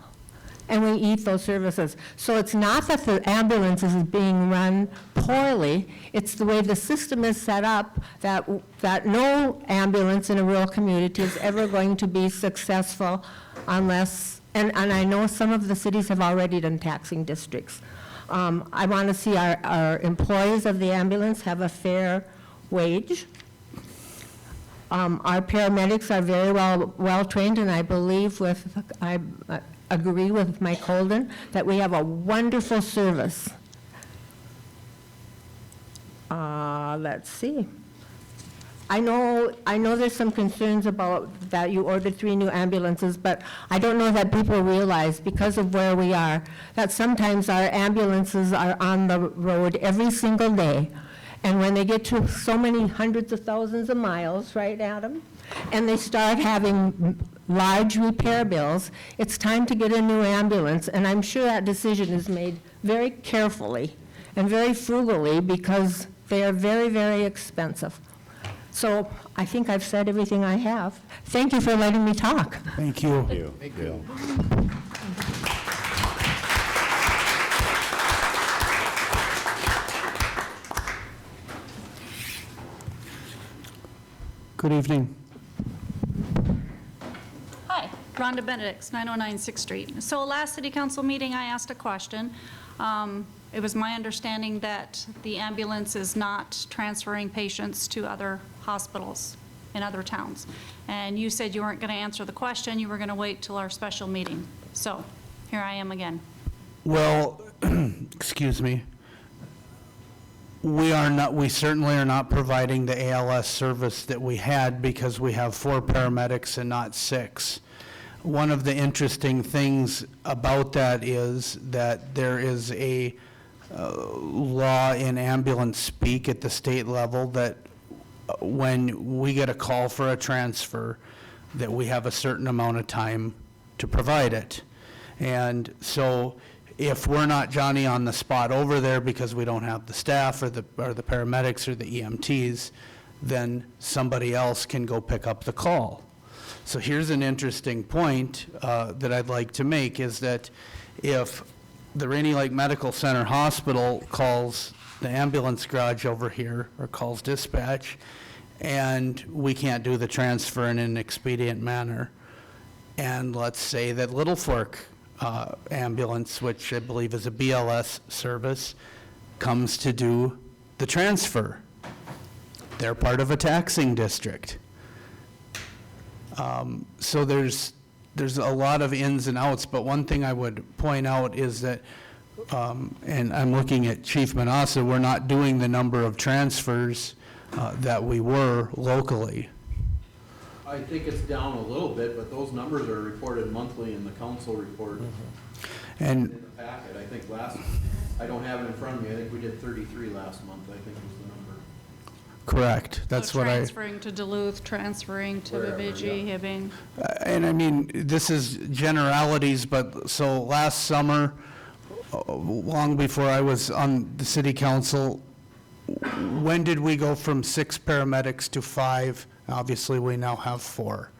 and we eat those services. So it's not that the ambulance is being run poorly, it's the way the system is set up that no ambulance in a rural community is ever going to be successful unless, and I know some of the cities have already done taxing districts. I want to see our employees of the ambulance have a fair wage. Our paramedics are very well-trained, and I believe I agree with Mike Holden that we have a wonderful service. Let's see. I know there's some concerns about that you ordered 3 new ambulances, but I don't know that people realize, because of where we are, that sometimes our ambulances are on the road every single day. And when they get to so many hundreds of thousands of miles, right, Adam? And they start having large repair bills, it's time to get a new ambulance. And I'm sure that decision is made very carefully and very frugally because they are very, very expensive. So I think I've said everything I have. Thank you for letting me talk. Thank you. Thank you. Good evening. Hi, Rhonda Benedicts, 909 6th Street. So last city council meeting, I asked a question. It was my understanding that the ambulance is not transferring patients to other hospitals in other towns. And you said you weren't going to answer the question, you were going to wait till our special meeting. So here I am again. Well, excuse me. We certainly are not providing the ALS service that we had because we have 4 paramedics and not 6. One of the interesting things about that is that there is a law in ambulance speak at the state level that when we get a call for a transfer, that we have a certain amount of time to provide it. And so if we're not Johnny on the spot over there because we don't have the staff or the paramedics or the EMTs, then somebody else can go pick up the call. So here's an interesting point that I'd like to make is that if the Rainy Lake Medical Center Hospital calls the ambulance garage over here or calls dispatch and we can't do the transfer in an expedient manner, and let's say that Little Fork ambulance, which I believe is a BLS service, comes to do the transfer. They're part of a taxing district. So there's a lot of ins and outs, but one thing I would point out is that, and I'm looking at Chief Manassa, we're not doing the number of transfers that we were locally. I think it's down a little bit, but those numbers are reported monthly in the council report And in the packet. I think I don't have it in front of me, I think we did 33 last month, I think was the number. correct, that's So what I. transferring to Duluth, transferring to Wherever, Bemidji, yeah. Hibbing. And I mean, this is generalities, but so last summer, long before I was on the city council, when did we go from 6 paramedics to 5? Obviously, we now have 4.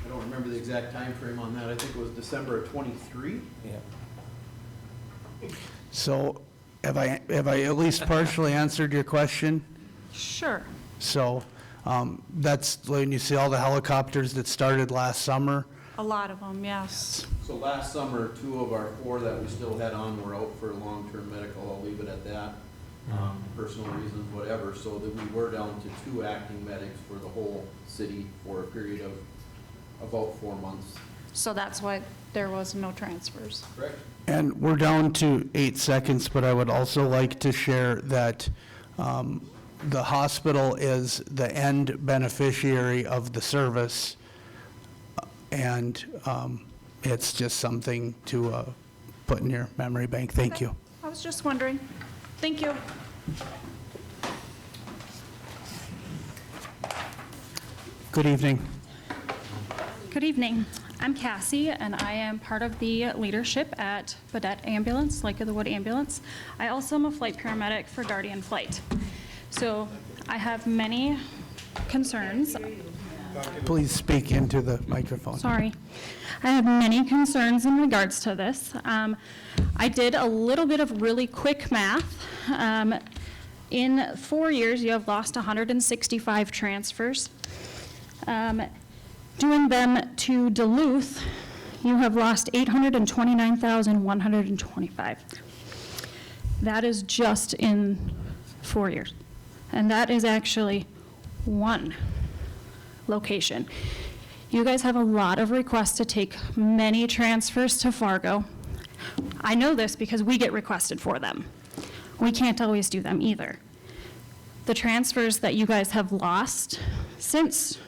I don't remember the exact time frame on that, I think it was December of '23. So have I at least partially answered your question? Sure. So that's when you see all the helicopters that started last summer. A lot of them, yes. So last summer, 2 of our 4 that we still had on were out for long-term medical, I'll leave it at that. Personal reasons, whatever, so that we were down to 2 acting medics for the whole city for a period of about 4 months. So that's why there was no transfers. Correct? And we're down to 8 seconds, but I would also like to share that the hospital is the end beneficiary of the service, and it's just something to put in your memory bank. Thank you. I was just wondering. Thank you. Good evening. Good evening. I'm Cassie, and I am part of the leadership at Baudette Ambulance, Lake of the Wood Ambulance. I also am a flight paramedic for Guardian Flight. So I have many concerns Please speak into the microphone. Sorry. I have many concerns in regards to this. I did a little bit of really quick math. In 4 years, you have lost 165 transfers. Doing them to Duluth, you have lost 829,125. That is just in 4 years. And that is actually one location. You guys have a lot of requests to take many transfers to Fargo. I know this because we get requested for them. We can't always do them either. The transfers that you guys have lost since,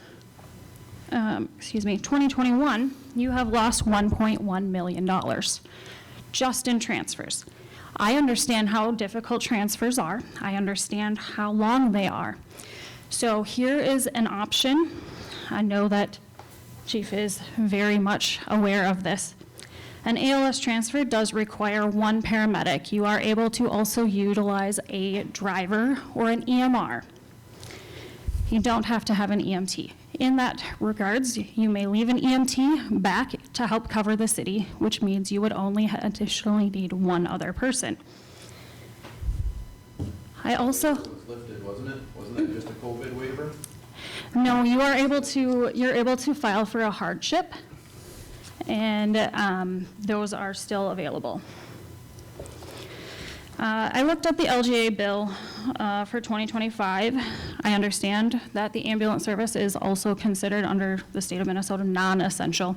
2021, you have lost $1.1 million just in transfers. I understand how difficult transfers are. I understand how long they are. So here is an option. I know that Chief is very much aware of this. An ALS transfer does require one paramedic. You are able to also utilize a driver or an EMR. You don't have to have an EMT. In that regards, you may leave an EMT back to help cover the city, which means you would only additionally need one other person. I also... It was lifted, wasn't it? Wasn't that just a COVID waiver? No, you're able to file for a hardship, and those are still available. I looked up the LGA bill for 2025. I understand that the ambulance service is also considered under the state of Minnesota non-essential.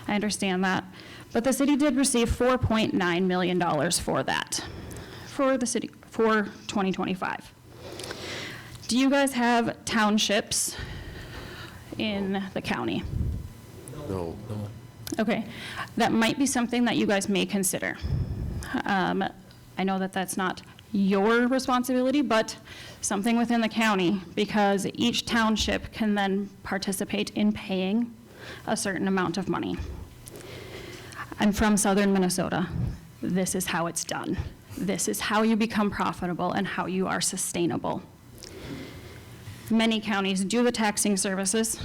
I understand that. But the city did receive $4.9 million for that, for the city, for 2025. Do you guys have townships in the county? No. Okay, that might be something that you guys may consider. I know that that's not your responsibility, but something within the county, because each township can then participate in paying a certain amount of money. I'm from southern Minnesota. This is how it's done. This is how you become profitable and how you are sustainable. Many counties do the taxing services.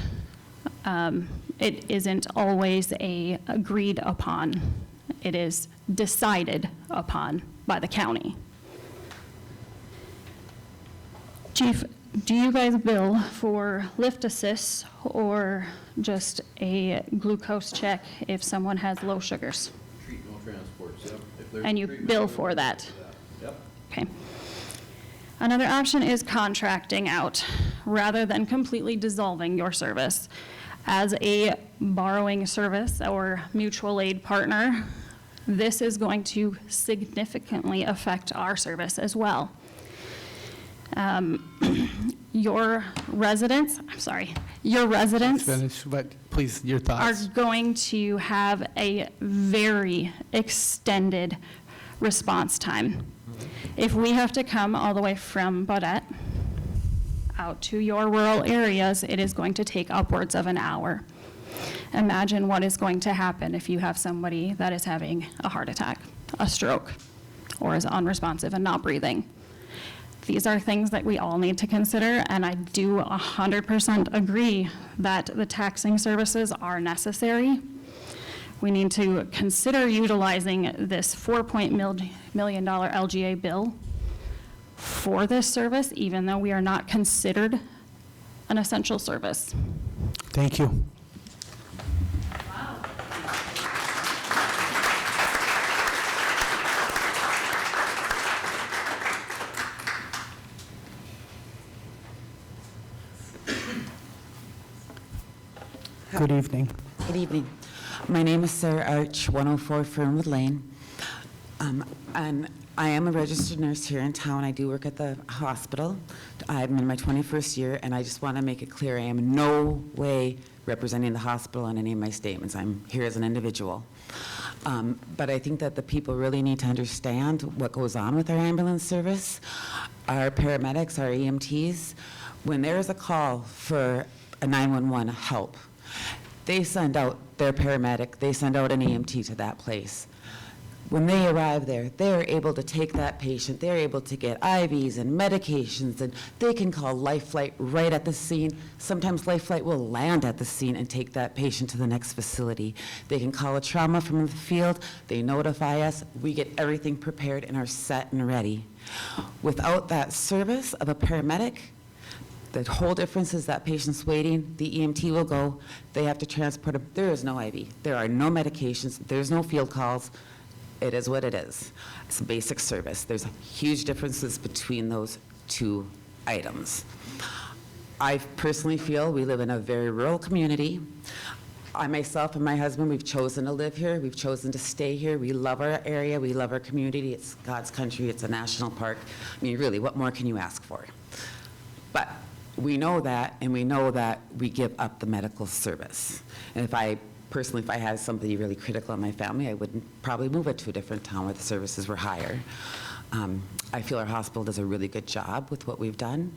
It isn't always agreed upon. It is decided upon by the county. Chief, do you guys bill for lift assists or just a glucose check if someone has low sugars? Treat no transports, yep. If there's And you treatment, bill we for will that? do Yep. Okay. Another option is contracting out rather than completely dissolving your service. As a borrowing service or mutual aid partner, this is going to significantly affect our service as well. Your residents Finish, but please, your are thoughts. going to have a very extended response time. If we have to come all the way from Baudette out to your rural areas, it is going to take upwards of an hour. Imagine what is going to happen if you have somebody that is having a heart attack, a stroke, or is unresponsive and not breathing. These are things that we all need to consider, and I do 100% agree that the taxing services are necessary. We need to consider utilizing this $4 million LGA bill for this service, even though we are not considered an essential service. Thank you. Good evening. Good evening. My name is Sarah Arch, 104 Fernwood Lane. And I am a registered nurse here in town. I do work at the hospital. I'm in my 21st year, and I just want to make it clear, I am in no way representing the hospital in any of my statements. I'm here as an individual. But I think that the people really need to understand what goes on with our ambulance service. Our paramedics, our EMTs, when there is a call for a 911 help, they send out their paramedic, they send out an EMT to that place. When they arrive there, they're able to take that patient, they're able to get IVs and medications, and they can call Life Flight right at the scene. Sometimes Life Flight will land at the scene and take that patient to the next facility. They can call a trauma from the field, they notify us, we get everything prepared and are set and ready. Without that service of a paramedic, the whole difference is that patient's waiting, the EMT will go, they have to transport him. There is no IV, there are no medications, there's no field calls. It is what it is. It's a basic service. There's huge differences between those two items. I personally feel we live in a very rural community. I myself and my husband, we've chosen to live here. We've chosen to stay here. We love our area. We love our community. It's God's country. It's a national park. I mean, really, what more can you ask for? But we know that, and we know that we give up the medical service. And if I had somebody really critical in my family, I would probably move it to a different town where the services were higher. I feel our hospital does a really good job with what we've done.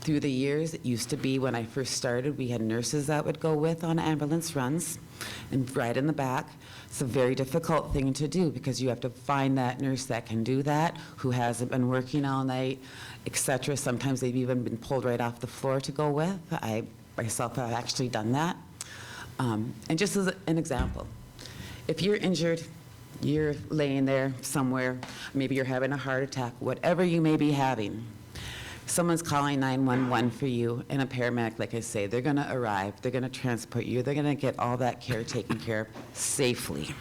Through the years, it used to be when I first started, we had nurses that would go with on ambulance runs and ride in the back. It's a very difficult thing to do because you have to find that nurse that can do that, who hasn't been working all night, et cetera. Sometimes they've even been pulled right off the floor to go with. I myself have actually done that. And just as an example, if you're injured, you're laying there somewhere, maybe you're having a heart attack, whatever you may be having, someone's calling 911 for you, and a paramedic, like I say, they're gonna arrive, they're gonna transport you, they're gonna get all that care taken care of safely.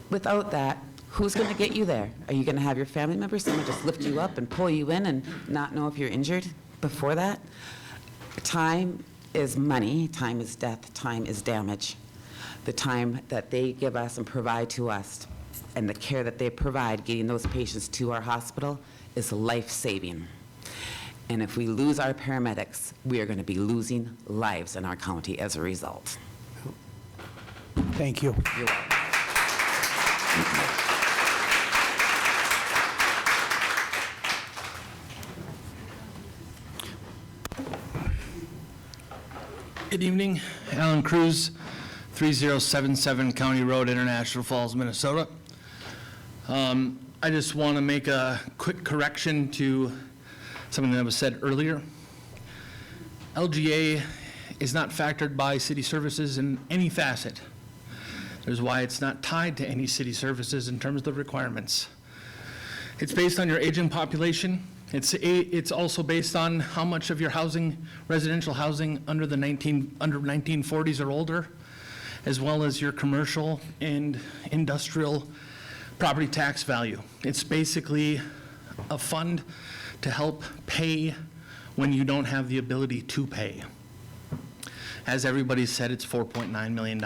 Without that, who's gonna get you there? Are you gonna have your family members, someone just lift you up and pull you in and not know if you're injured before that? Time is money, time is death, time is damage. The time that they give us and provide to us and the care that they provide getting those patients to our hospital is life-saving. And if we lose our paramedics, we are going to be losing lives in our county as a result. Thank you. You're welcome. Good evening, Alan Cruz, 3077 County Road, International Falls, Minnesota. I just want to make a quick correction to something that was said earlier. LGA is not factored by city services in any facet. There's why it's not tied to any city services in terms of the requirements. It's based on your aging population. It's also based on how much of your housing, residential housing under 1940s or older, as well as your commercial and industrial property tax value. It's basically a fund to help pay when you don't have the ability to pay. As everybody said, it's $4.9 million.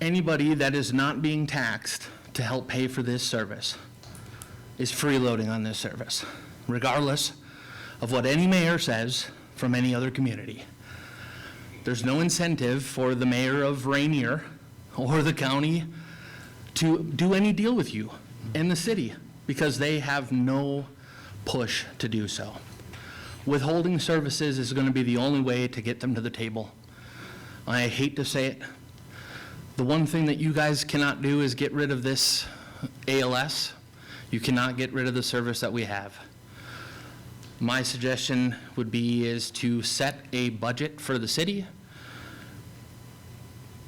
Anybody that is not being taxed to help pay for this service is freeloading on this service, regardless of what any mayor says from any other community. There's no incentive for the mayor of Rainier or the county to do any deal with you and the city because they have no push to do so. Withholding services is going to be the only way to get them to the table. I hate to say it. The one thing that you guys cannot do is get rid of this ALS. You cannot get rid of the service that we have. My suggestion would be is to set a budget for the city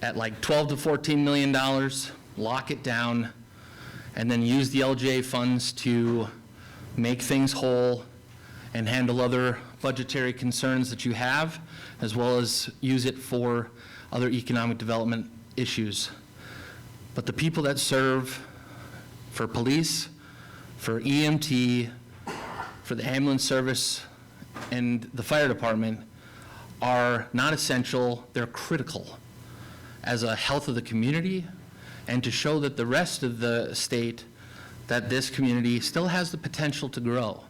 at like $12 to $14 million, lock it down, and then use the LGA funds to make things whole and handle other budgetary concerns that you have, as well as use it for other economic development issues. But the people that serve for police, for EMT, for the ambulance service, and the fire department are not essential, they're critical as a health of the community and to show that the rest of the state that this community still has the potential to grow.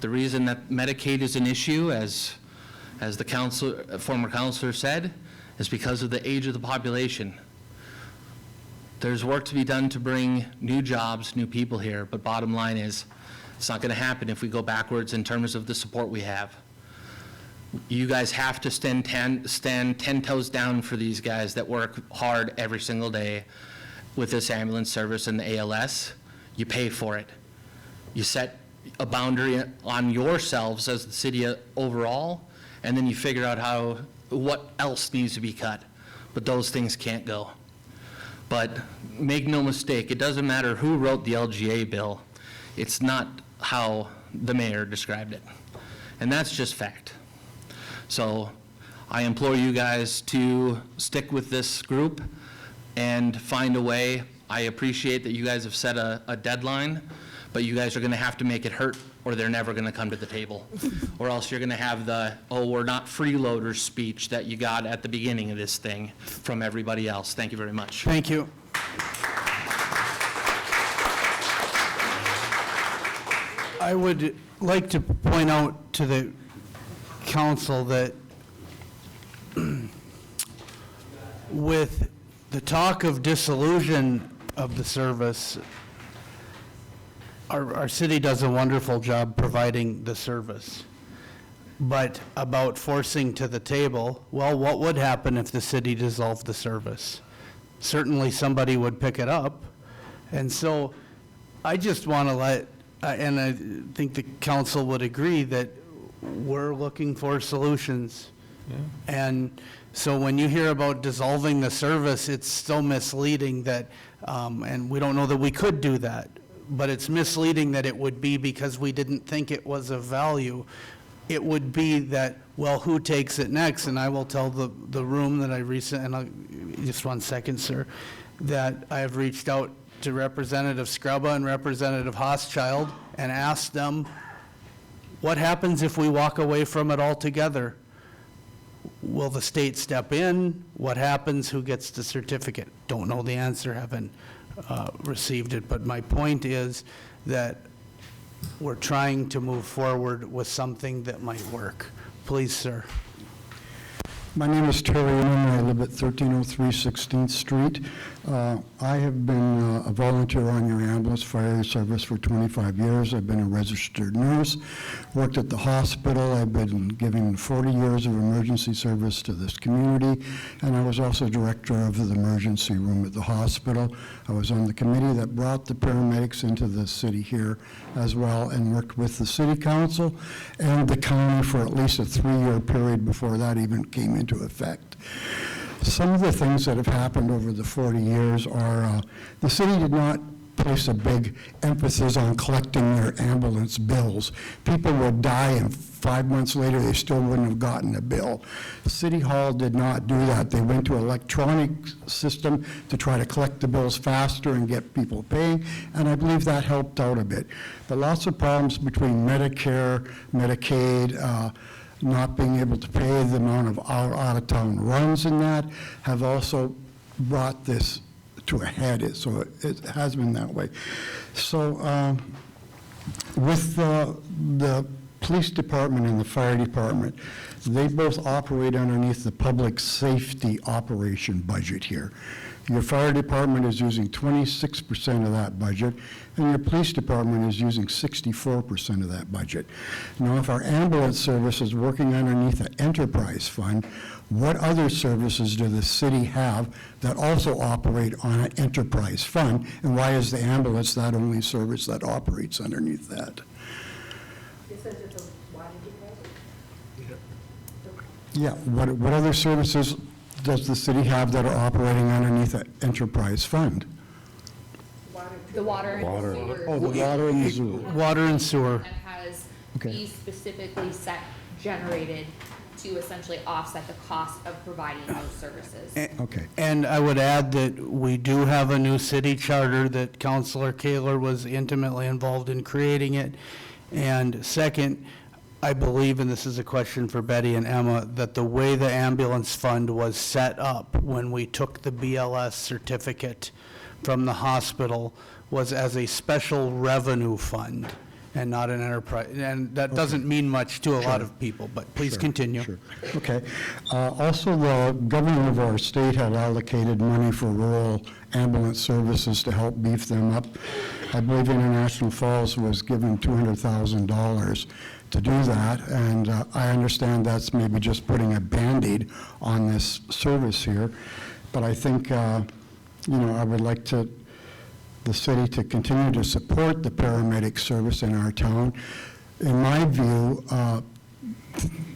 The reason that Medicaid is an issue, as the former counselor said, is because of the age of the population. There's work to be done to bring new jobs, new people here, but bottom line is, it's not going to happen if we go backwards in terms of the support we have. You guys have to stand 10 toes down for these guys that work hard every single day with this ambulance service and the ALS. You pay for it. You set a boundary on yourselves as the city overall, and then you figure out what else needs to be cut. But those things can't go. But make no mistake, it doesn't matter who wrote the LGA bill. It's not how the mayor described it. And that's just fact. So I implore you guys to stick with this group and find a way. I appreciate that you guys have set a deadline, but you guys are going to have to make it hurt, or they're never going to come to the table. Or else you're going to have the, oh, we're not freeloaders speech that you got at the beginning of this thing from everybody else. Thank you very much. Thank you. I would like to point out to the council that with the talk of dissolution of the service, our city does a wonderful job providing the service. But about forcing to the table, well, what would happen if the city dissolved the service? Certainly somebody would pick it up. And so I just want to let, and I think the council would agree that we're looking for solutions. And so when you hear about dissolving the service, it's so misleading that, and we don't know that we could do that, but it's misleading that it would be because we didn't think it was of value. It would be that, well, who takes it next? And I will tell the room that I just 1 second, sir, that I have reached out to Representative Scrubba and Representative Hoschild and asked them, what happens if we walk away from it altogether? Will the state step in? What happens? Who gets the certificate? Don't know the answer, haven't received it, but my point is that we're trying to move forward with something that might work. Please, sir. My name is Terry Inman. I live at 1303 16th Street. I have been a volunteer on your ambulance fire service for 25 years. I've been a registered nurse, worked at the hospital. I've been giving 40 years of emergency service to this community, and I was also director of the emergency room at the hospital. I was on the committee that brought the paramedics into the city here as well, and worked with the city council and the county for at least a 3-year period before that even came into effect. Some of the things that have happened over the 40 years are the city did not place a big emphasis on collecting their ambulance bills. People would die and 5 months later they still wouldn't have gotten a bill. City Hall did not do that. They went to an electronic system to try to collect the bills faster and get people paying, and I believe that helped out a bit. But lots of problems between Medicare, Medicaid, not being able to pay the amount of out-of-town runs and that have also brought this to a head. So it has been that way. So with the police department and the fire department, they both operate underneath the public safety operation budget here. Your fire department is using 26% of that budget, and your police department is using 64% of that budget. Now, if our ambulance service is working underneath an enterprise fund, what other services do the city have that also operate on an enterprise fund, and why is the ambulance that only service that operates underneath that? Yeah, what other services does the city have that are operating underneath an enterprise fund? The water and Water. sewer. Oh, the water and the sewer. Water and sewer. And has Okay. fees specifically generated to essentially offset the cost of providing those services. Okay. And I would add that we do have a new city charter that Councilor Kaler was intimately involved in creating it. And second, I believe, and this is a question for Betty and Emma, that the way the ambulance fund was set up when we took the BLS certificate from the hospital was as a special revenue fund and not an enterprise. And that doesn't mean much to a lot of people, but please continue. Sure. Okay. Also, the government of our state had allocated money for rural ambulance services to help beef them up. I believe International Falls was given $200,000 to do that, and I understand that's maybe just putting a Band-Aid on this service here, but I think, I would like the city to continue to support the paramedic service in our town. In my view,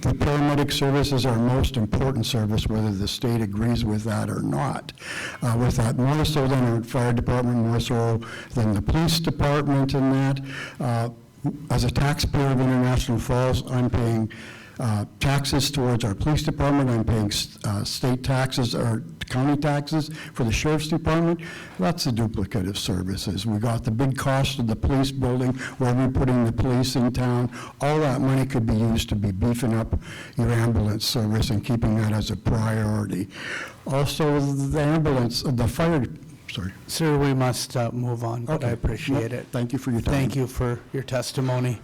the paramedic service is our most important service, whether the state agrees with that or not. With that, more so than our fire department, more so than the police department and that. As a taxpayer of International Falls, I'm paying taxes towards our police department, I'm paying state taxes or county taxes for the sheriff's department. That's the duplicative services. We got the big cost of the police building, where we're putting the police in town. All that money could be used to be beefing up your ambulance service and keeping that as a priority. Also, the ambulance, the fire, sorry. Sir, we must move on, but I appreciate it. Thank you for your time. Thank you for your testimony.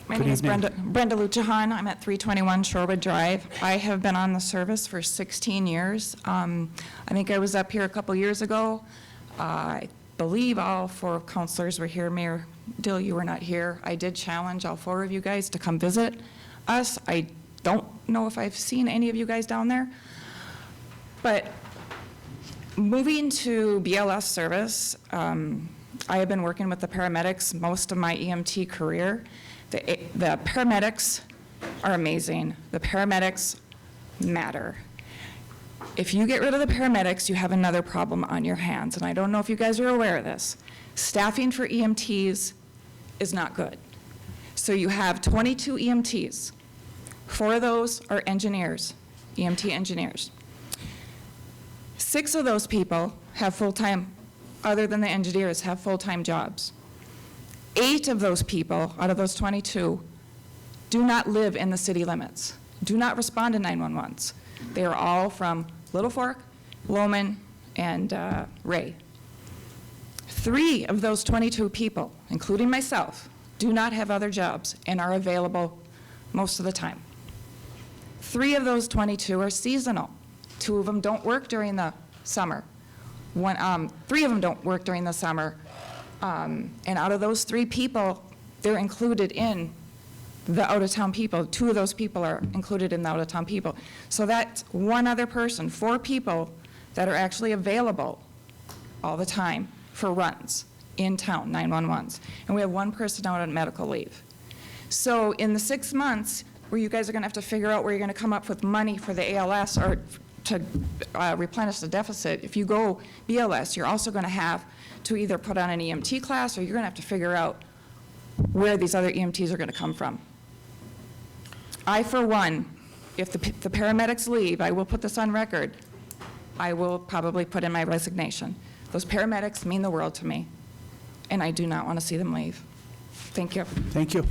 My Good name is evening. Brenda Luchahan. I'm at 321 Shorewood Drive. I have been on the service for 16 years. I think I was up here a couple years ago. I believe all 4 counselors were here. Mayor Dill, you were not here. I did challenge all 4 of you guys to come visit us. I don't know if I've seen any of you guys down there. But moving to BLS service, I have been working with the paramedics most of my EMT career. The paramedics are amazing. The paramedics matter. If you get rid of the paramedics, you have another problem on your hands, and I don't know if you guys are aware of this. Staffing for EMTs is not good. So you have 22 EMTs. 4 of those are engineers, EMT engineers. 6 of those people have full-time, other than the engineers, have full-time jobs. 8 of those people, out of those 22, do not live in the city limits, do not respond to 911s. They are all from Little Fork, Lowman, and Ray. 3 of those 22 people, including myself, do not have other jobs and are available most of the time. 3 of those 22 are seasonal. 2 of them don't work during the summer. 3 of them don't work during the summer. And out of those 3 people, they're included in the out-of-town people. 2 of those people are included in the out-of-town people. So that's 1 other person, 4 people that are actually available all the time for runs in town, 911s. And we have 1 person out on medical leave. So in the 6 months where you guys are gonna have to figure out where you're gonna come up with money for the ALS or to replenish the deficit, if you go BLS, you're also gonna have to either put on an EMT class, or you're gonna have to figure out where these other EMTs are gonna come from. I, for one, if the paramedics leave, I will put this on record, I will probably put in my resignation. Those paramedics mean the world to me, and I do not want to see them leave. Thank you. Thank you.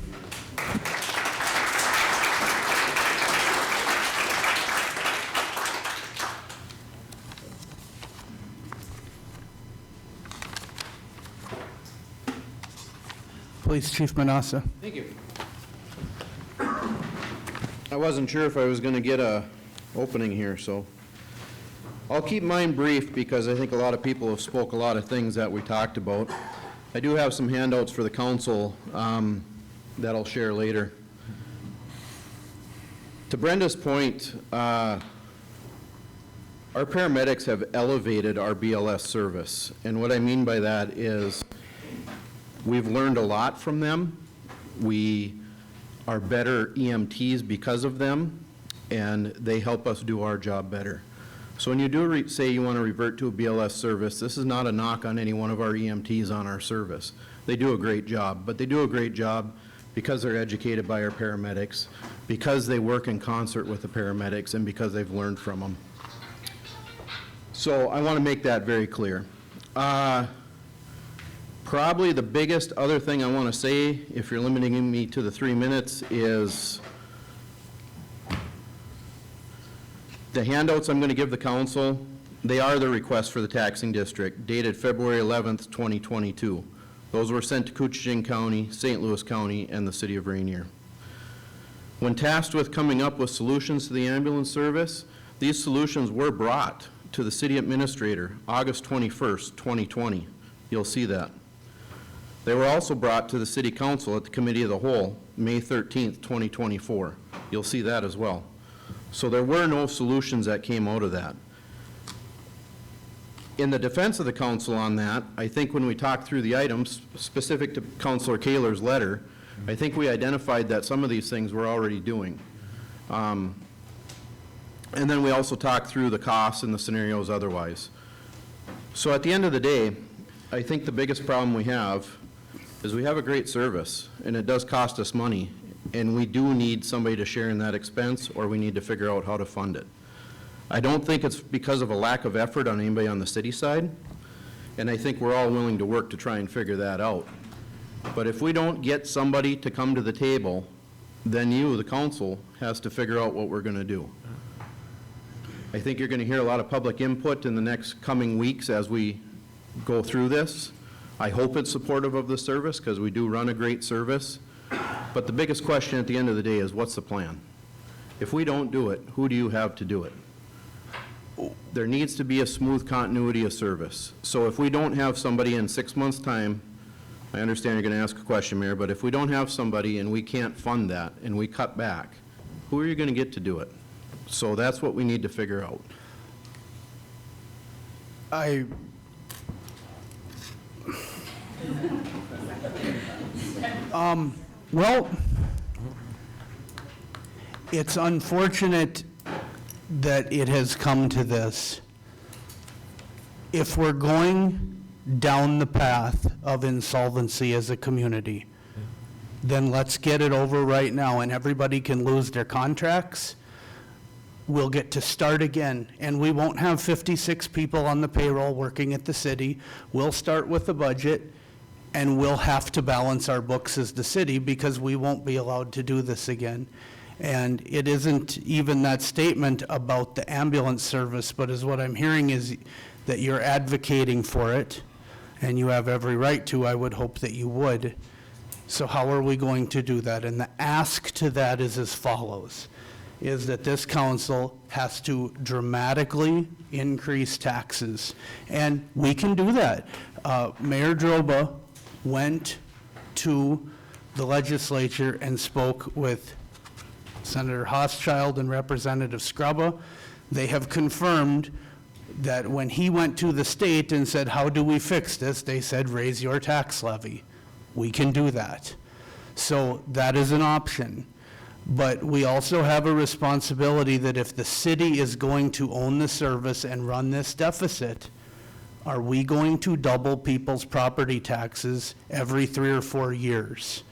Police Chief Manassa. Thank you. I wasn't sure if I was going to get a opening here, so I'll keep mine brief because I think a lot of people have spoke a lot of things that we talked about. I do have some handouts for the council that I'll share later. To Brenda's point, our paramedics have elevated our BLS service, and what I mean by that is we've learned a lot from them. We are better EMTs because of them, and they help us do our job better. So when you do say you want to revert to a BLS service, this is not a knock on any one of our EMTs on our service. They do a great job, but they do a great job because they're educated by our paramedics, because they work in concert with the paramedics, and because they've learned from them. So I want to make that very clear. Probably the biggest other thing I want to say, if you're limiting me to the 3 minutes, is the handouts I'm going to give the council, they are the request for the taxing district, dated February 11th, 2022. Those were sent to Coochin County, St. Louis County, and the City of Rainier. When tasked with coming up with solutions to the ambulance service, these solutions were brought to the city administrator August 21st, 2020. You'll see that. They were also brought to the city council at the committee of the whole May 13th, 2024. You'll see that as well. So there were no solutions that came out of that. In the defense of the council on that, I think when we talked through the items specific to Councilor Kaler's letter, I think we identified that some of these things we're already doing. And then we also talked through the costs and the scenarios otherwise. So at the end of the day, I think the biggest problem we have is we have a great service, and it does cost us money, and we do need somebody to share in that expense, or we need to figure out how to fund it. I don't think it's because of a lack of effort on anybody on the city side, and I think we're all willing to work to try and figure that out. But if we don't get somebody to come to the table, then you, the council, has to figure out what we're going to do. I think you're going to hear a lot of public input in the next coming weeks as we go through this. I hope it's supportive of the service, because we do run a great service. But the biggest question at the end of the day is, what's the plan? If we don't do it, who do you have to do it? There needs to be a smooth continuity of service. So if we don't have somebody in 6 months' time, I understand you're going to ask a question, Mayor, but if we don't have somebody and we can't fund that and we cut back, who are you going to get to do it? So that's what we need to figure out. Well, it's unfortunate that it has come to this. If we're going down the path of insolvency as a community, then let's get it over right now, and everybody can lose their contracts. We'll get to start again, and we won't have 56 people on the payroll working at the city. We'll start with the budget, and we'll have to balance our books as the city, because we won't be allowed to do this again. And it isn't even that statement about the ambulance service, but as what I'm hearing is that you're advocating for it, and you have every right to. I would hope that you would. So how are we going to do that? And the ask to that is as follows, is that this council has to dramatically increase taxes. And we can do that. Mayor Droba went to the legislature and spoke with Senator Hochschild and Representative Scrubba. They have confirmed that when he went to the state and said, how do we fix this? They said, raise your tax levy. We can do that. So that is an option. But we also have a responsibility that if the city is going to own the service and run this deficit, are we going to double people's property taxes every 3 or 4 years?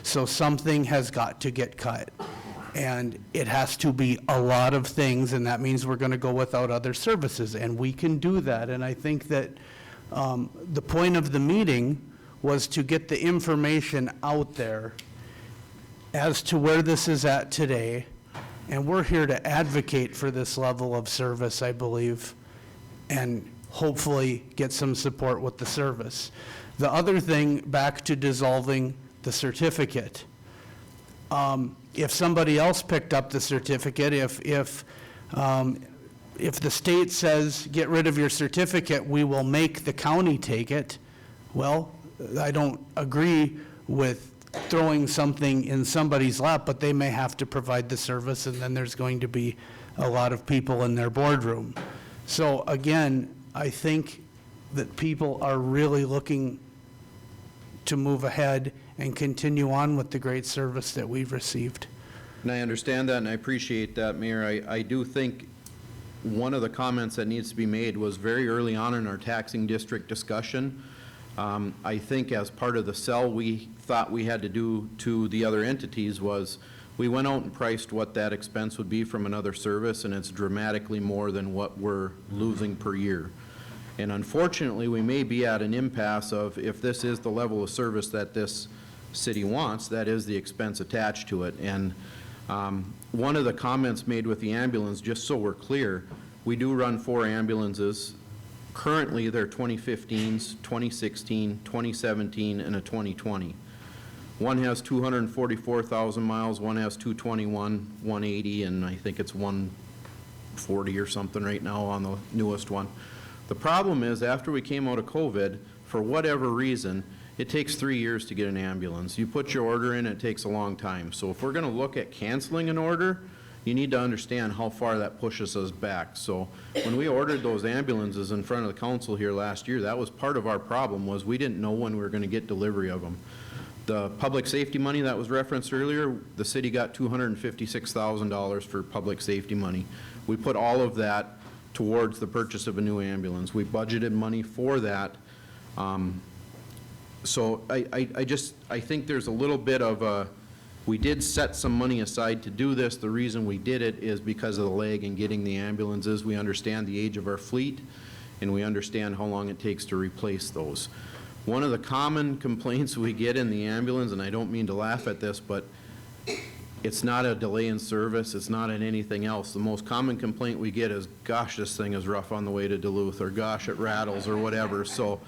So something has got to get cut. And it has to be a lot of things, and that means we're going to go without other services, and we can do that. And I think that the point of the meeting was to get the information out there as to where this is at today, and we're here to advocate for this level of service, I believe, and hopefully get some support with the service. The other thing, back to dissolving the certificate. If somebody else picked up the certificate, if the state says, get rid of your certificate, we will make the county take it, well, I don't agree with throwing something in somebody's lap, but they may have to provide the service, and then there's going to be a lot of people in their boardroom. So again, I think that people are really looking to move ahead and continue on with the great service that we've received. And I understand that, and I appreciate that, Mayor. I do think one of the comments that needs to be made was very early on in our taxing district discussion. I think as part of the sell we thought we had to do to the other entities was we went out and priced what that expense would be from another service, and it's dramatically more than what we're losing per year. And unfortunately, we may be at an impasse of if this is the level of service that this city wants, that is the expense attached to it. And one of the comments made with the ambulance, just so we're clear, we do run 4 ambulances. Currently, they're 2015s, 2016, 2017, and a 2020. One has 244,000 miles, one has 221, 180, and I think it's 140 or something right now on the newest one. The problem is, after we came out of COVID, for whatever reason, it takes 3 years to get an ambulance. You put your order in, it takes a long time. So if we're going to look at canceling an order, you need to understand how far that pushes us back. So when we ordered those ambulances in front of the council here last year, that was part of our problem, was we didn't know when we were going to get delivery of them. The public safety money that was referenced earlier, the city got $256,000 for public safety money. We put all of that towards the purchase of a new ambulance. We budgeted money for that. So I think there's a little bit of a, we did set some money aside to do this. The reason we did it is because of the lag in getting the ambulances. We understand the age of our fleet, and we understand how long it takes to replace those. One of the common complaints we get in the ambulance, and I don't mean to laugh at this, but it's not a delay in service, it's not in anything else. The most common complaint we get is, gosh, this thing is rough on the way to Duluth, or gosh, it rattles, or whatever. So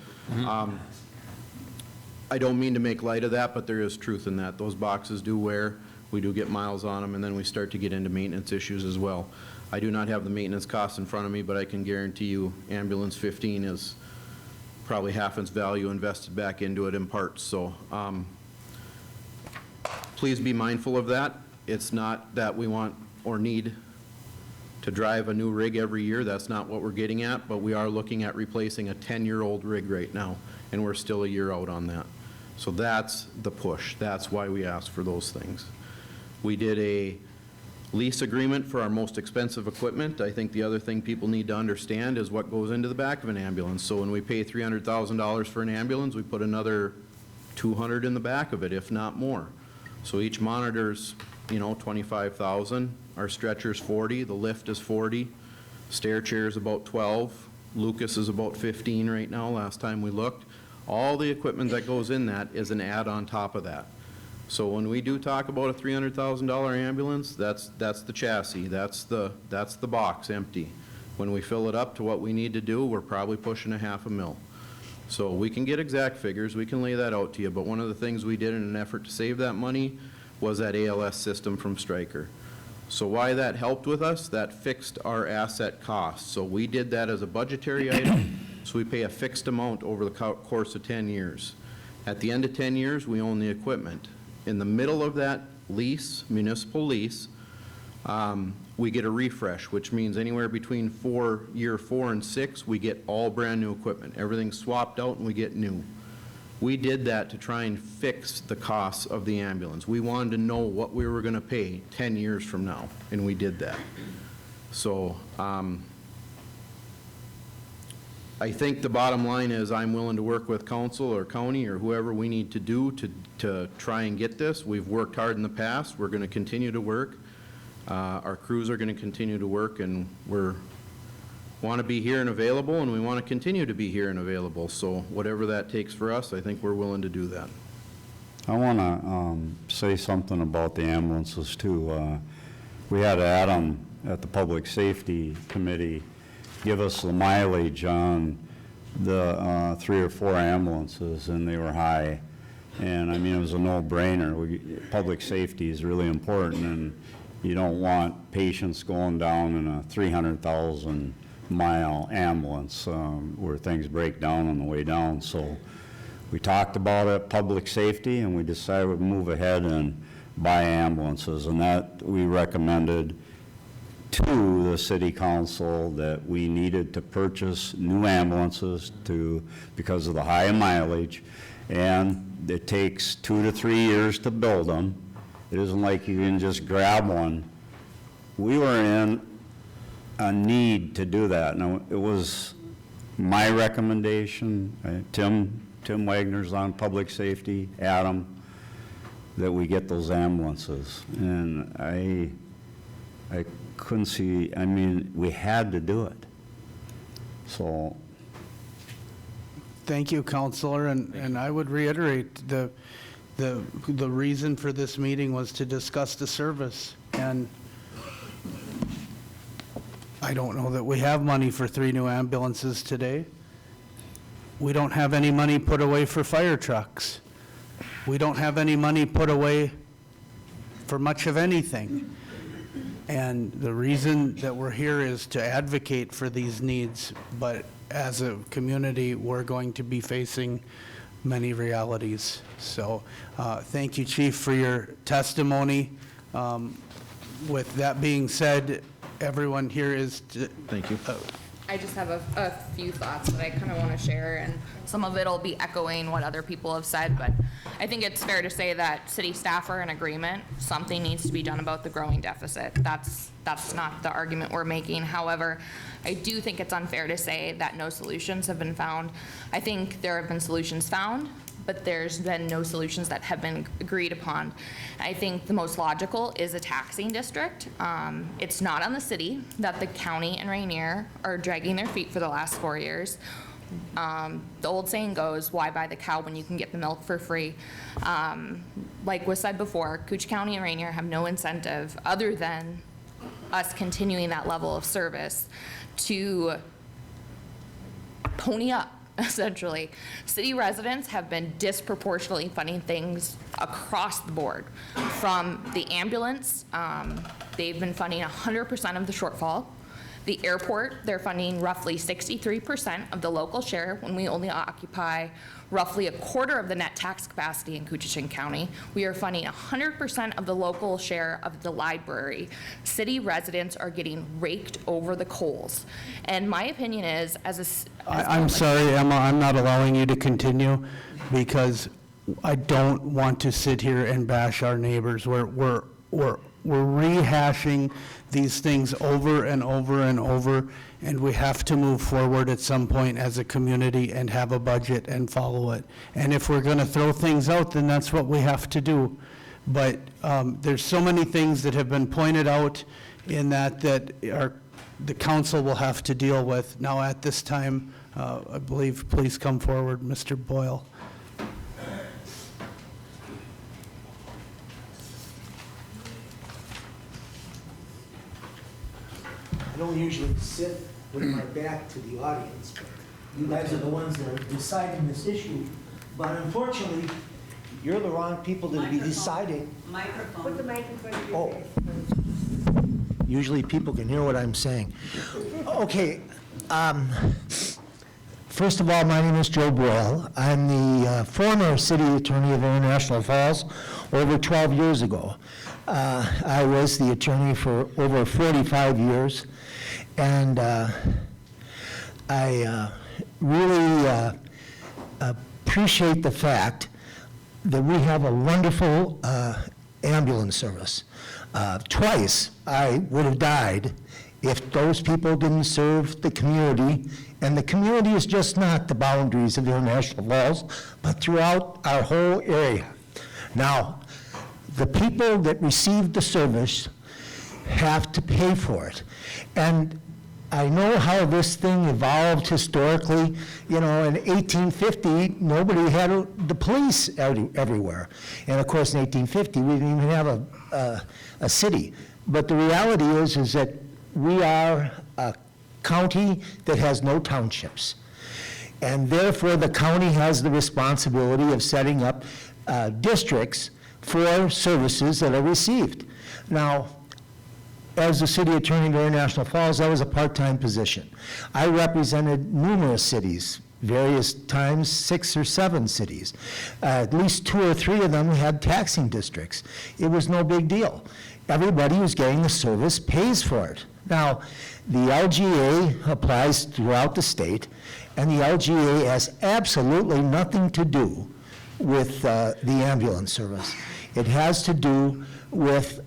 I don't mean to make light of that, but there is truth in that. Those boxes do wear, we do get miles on them, and then we start to get into maintenance issues as well. I do not have the maintenance costs in front of me, but I can guarantee you ambulance 15 is probably half its value invested back into it in parts. So please be mindful of that. It's not that we want or need to drive a new rig every year. That's not what we're getting at, but we are looking at replacing a 10-year-old rig right now, and we're still a year out on that. So that's the push. That's why we asked for those things. We did a lease agreement for our most expensive equipment. I think the other thing people need to understand is what goes into the back of an ambulance. So when we pay $300,000 for an ambulance, we put another $200 in the back of it, if not more. So each monitor's, $25,000. Our stretcher's $40, the lift is $40, stair chair's about $12, Lucas is about $15 right now, last time we looked. All the equipment that goes in that is an add on top of that. So when we do talk about a $300,000 ambulance, that's the chassis, that's the box empty. When we fill it up to what we need to do, we're probably pushing $500,000. So we can get exact figures, we can lay that out to you, but one of the things we did in an effort to save that money was that ALS system from Stryker. So why that helped with us, that fixed our asset costs. So we did that as a budgetary item, so we pay a fixed amount over the course of 10 years. At the end of 10 years, we own the equipment. In the middle of that lease, municipal lease, we get a refresh, which means anywhere between year 4 and 6, we get all brand new equipment. Everything's swapped out and we get new. We did that to try and fix the costs of the ambulance. We wanted to know what we were going to pay 10 years from now, and we did that. So I think the bottom line is I'm willing to work with council or county or whoever we need to do to try and get this. We've worked hard in the past. We're going to continue to work. Our crews are going to continue to work, and we want to be here and available, and we want to continue to be here and available. So whatever that takes for us, I think we're willing to do that. I want to say something about the ambulances, too. We had Adam at the Public Safety Committee give us the mileage on the 3 or 4 ambulances, and they were high. And, I mean, it was a no-brainer. Public safety is really important, and you don't want patients going down in a 300,000-mile ambulance where things break down on the way down. So we talked about it, public safety, and we decided to move ahead and buy ambulances. And that we recommended to the city council that we needed to purchase new ambulances because of the high mileage, and it takes 2 to 3 years to build them. It isn't like you can just grab one. We were in a need to do that. Now, it was my recommendation, Tim Wagner's on public safety, Adam, that we get those ambulances. And I couldn't see, I mean, we had to do it. So. Thank you, Counselor, and I would reiterate the reason for this meeting was to discuss the service, and I don't know that we have money for 3 new ambulances today. We don't have any money put away for fire trucks. we don't have any money put away for much of anything. And the reason that we're here is to advocate for these needs, but as a community, we're going to be facing many realities. So, thank you, Chief, for your testimony. With that being said, everyone here is... Thank you. I just have a few thoughts that I kind of want to share, and some of it will be echoing what other people have said, but I think it's fair to say that city staff are in agreement. Something needs to be done about the growing deficit. That's not the argument we're making. However, I do think it's unfair to say that no solutions have been found. I think there have been solutions found, but there's been no solutions that have been agreed upon. I think the most logical is a taxing district. It's not on the city that the county and Rainier are dragging their feet for the last 4 years. The old saying goes, why buy the cow when you can get the milk for free? Like was said before, Cooch County and Rainier have no incentive other than us continuing that level of service to pony up, essentially. City residents have been disproportionately funding things across the board. From the ambulance, they've been funding 100% of the shortfall. The airport, they're funding roughly 63% of the local share when we only occupy roughly a quarter of the net tax capacity in Coochin County. We are funding 100% of the local share of the library. City residents are getting raked over the coals. And my opinion is, I'm sorry, Emma, I'm not allowing you to continue because I don't want to sit here and bash our neighbors. We're rehashing these things over and over and over, and we have to move forward at some point as a community and have a budget and follow it. And if we're going to throw things out, then that's what we have to do. But there's so many things that have been pointed out in that the council will have to deal with. Now, at this time, I believe, please come forward, Mr. Boyle. I don't usually sit with my back to the audience, but you guys are the ones that are deciding this issue. But unfortunately, you're the wrong people to be deciding. Microphone. Put the mic in front of your Oh. face. Usually people can hear what I'm saying. Okay, first of all, my name is Joe Boyle. I'm the former city attorney of International Falls over 12 years ago. I was the attorney for over 45 years, and I really appreciate the fact that we have a wonderful ambulance service. Twice I would have died if those people didn't serve the community, and the community is just not the boundaries of International Falls, but throughout our whole area. Now, the people that receive the service have to pay for it. And I know how this thing evolved historically. You know, in 1850, nobody had the police everywhere. And of course, in 1850, we didn't even have a city. But the reality is that we are a county that has no townships. And therefore, the county has the responsibility of setting up districts for services that are received. Now, as the city attorney in International Falls, that was a part-time position. I represented numerous cities, various times 6 or 7 cities. At least 2 or 3 of them had taxing districts. It was no big deal. Everybody who's getting the service pays for it. Now, the LGA applies throughout the state, and the LGA has absolutely nothing to do with the ambulance service. It has to do with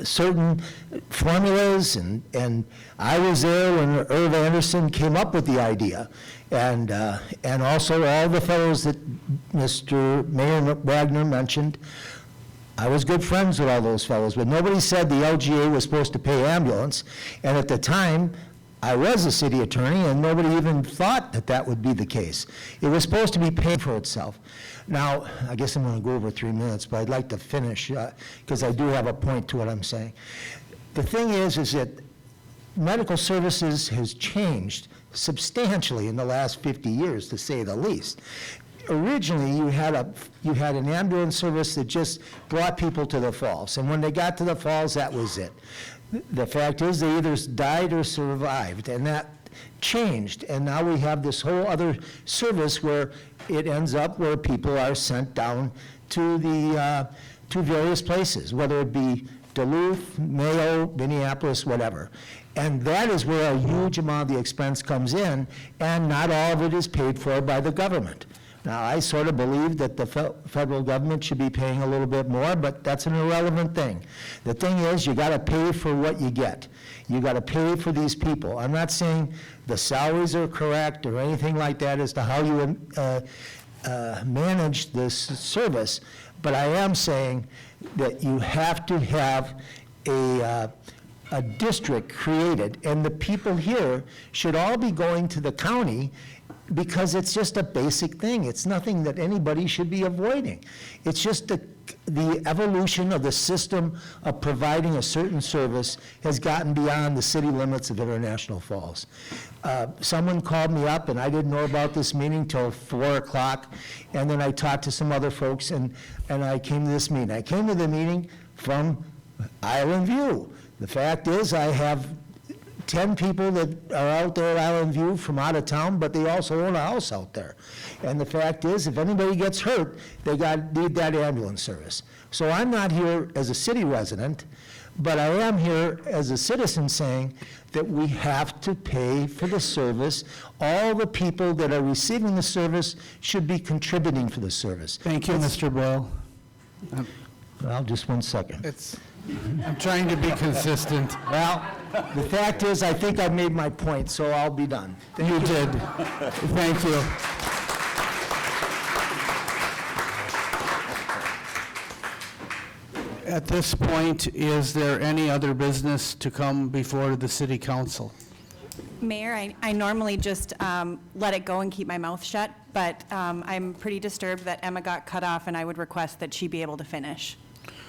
certain formulas, and I was there when Irv Anderson came up with the idea, and also all the fellows that Mr. Mayor Wagner mentioned. I was good friends with all those fellows, but nobody said the LGA was supposed to pay ambulance, and at the time, I was a city attorney, and nobody even thought that that would be the case. It was supposed to be paying for itself. Now, I guess I'm going to go over 3 minutes, but I'd like to finish, because I do have a point to what I'm saying. The thing is that medical services has changed substantially in the last 50 years, to say the least. originally, you had an ambulance service that just brought people to the falls, and when they got to the falls, that was it. The fact is, they either died or survived, and that changed, and now we have this whole other service where it ends up where people are sent down to to various places, whether it be Duluth, Mayo, Minneapolis, whatever. And that is where a huge amount of the expense comes in, and not all of it is paid for by the government. Now, I sort of believe that the federal government should be paying a little bit more, but that's an irrelevant thing. The thing is, you got to pay for what you get. You got to pay for these people. I'm not saying the salaries are correct or anything like that as to how you manage this service, but I am saying that you have to have a district created, and the people here should all be going to the county because it's just a basic thing. It's nothing that anybody should be avoiding. It's just the evolution of the system of providing a certain service has gotten beyond the city limits of International Falls. Someone called me up, and I didn't know about this meeting till 4 o'clock, and then I talked to some other folks, and I came to this meeting. I came to the meeting from Island View. The fact is, I have 10 people that are out there at Island View from out of town, but they also own a house out there. And the fact is, if anybody gets hurt, they need that ambulance service. So I'm not here as a city resident, but I am here as a citizen saying that we have to pay for the service. All the people that are receiving the service should be contributing for the service. Thank you, Mr. Boyle. Well, just 1 second. I'm trying to be consistent. Well, the fact is, I think I've made my point, so I'll be done. You did. Thank you. At this point, is there any other business to come before the city council? Mayor, I normally just let it go and keep my mouth shut, but I'm pretty disturbed that Emma got cut off, and I would request that she be able to finish.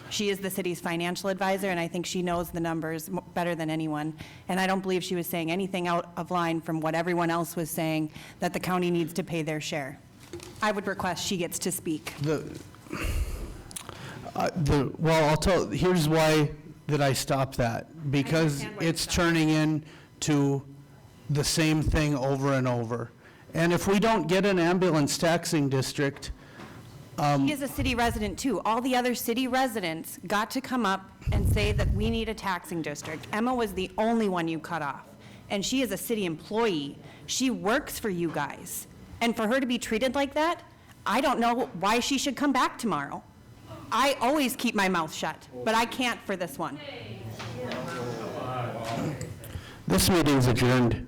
She is the city's financial advisor, and I think she knows the numbers better than anyone. And I don't believe she was saying anything out of line from what everyone else was saying, that the county needs to pay their share. I would request she gets to speak. Well, here's why that I stopped that. Because it's turning into the same thing over and over. And if we don't get an ambulance taxing district, She is a city resident too. All the other city residents got to come up and say that we need a taxing district. Emma was the only one you cut off. And she is a city employee. She works for you guys. And for her to be treated like that, I don't know why she should come back tomorrow. I always keep my mouth shut, but I can't for this one. this meeting's adjourned.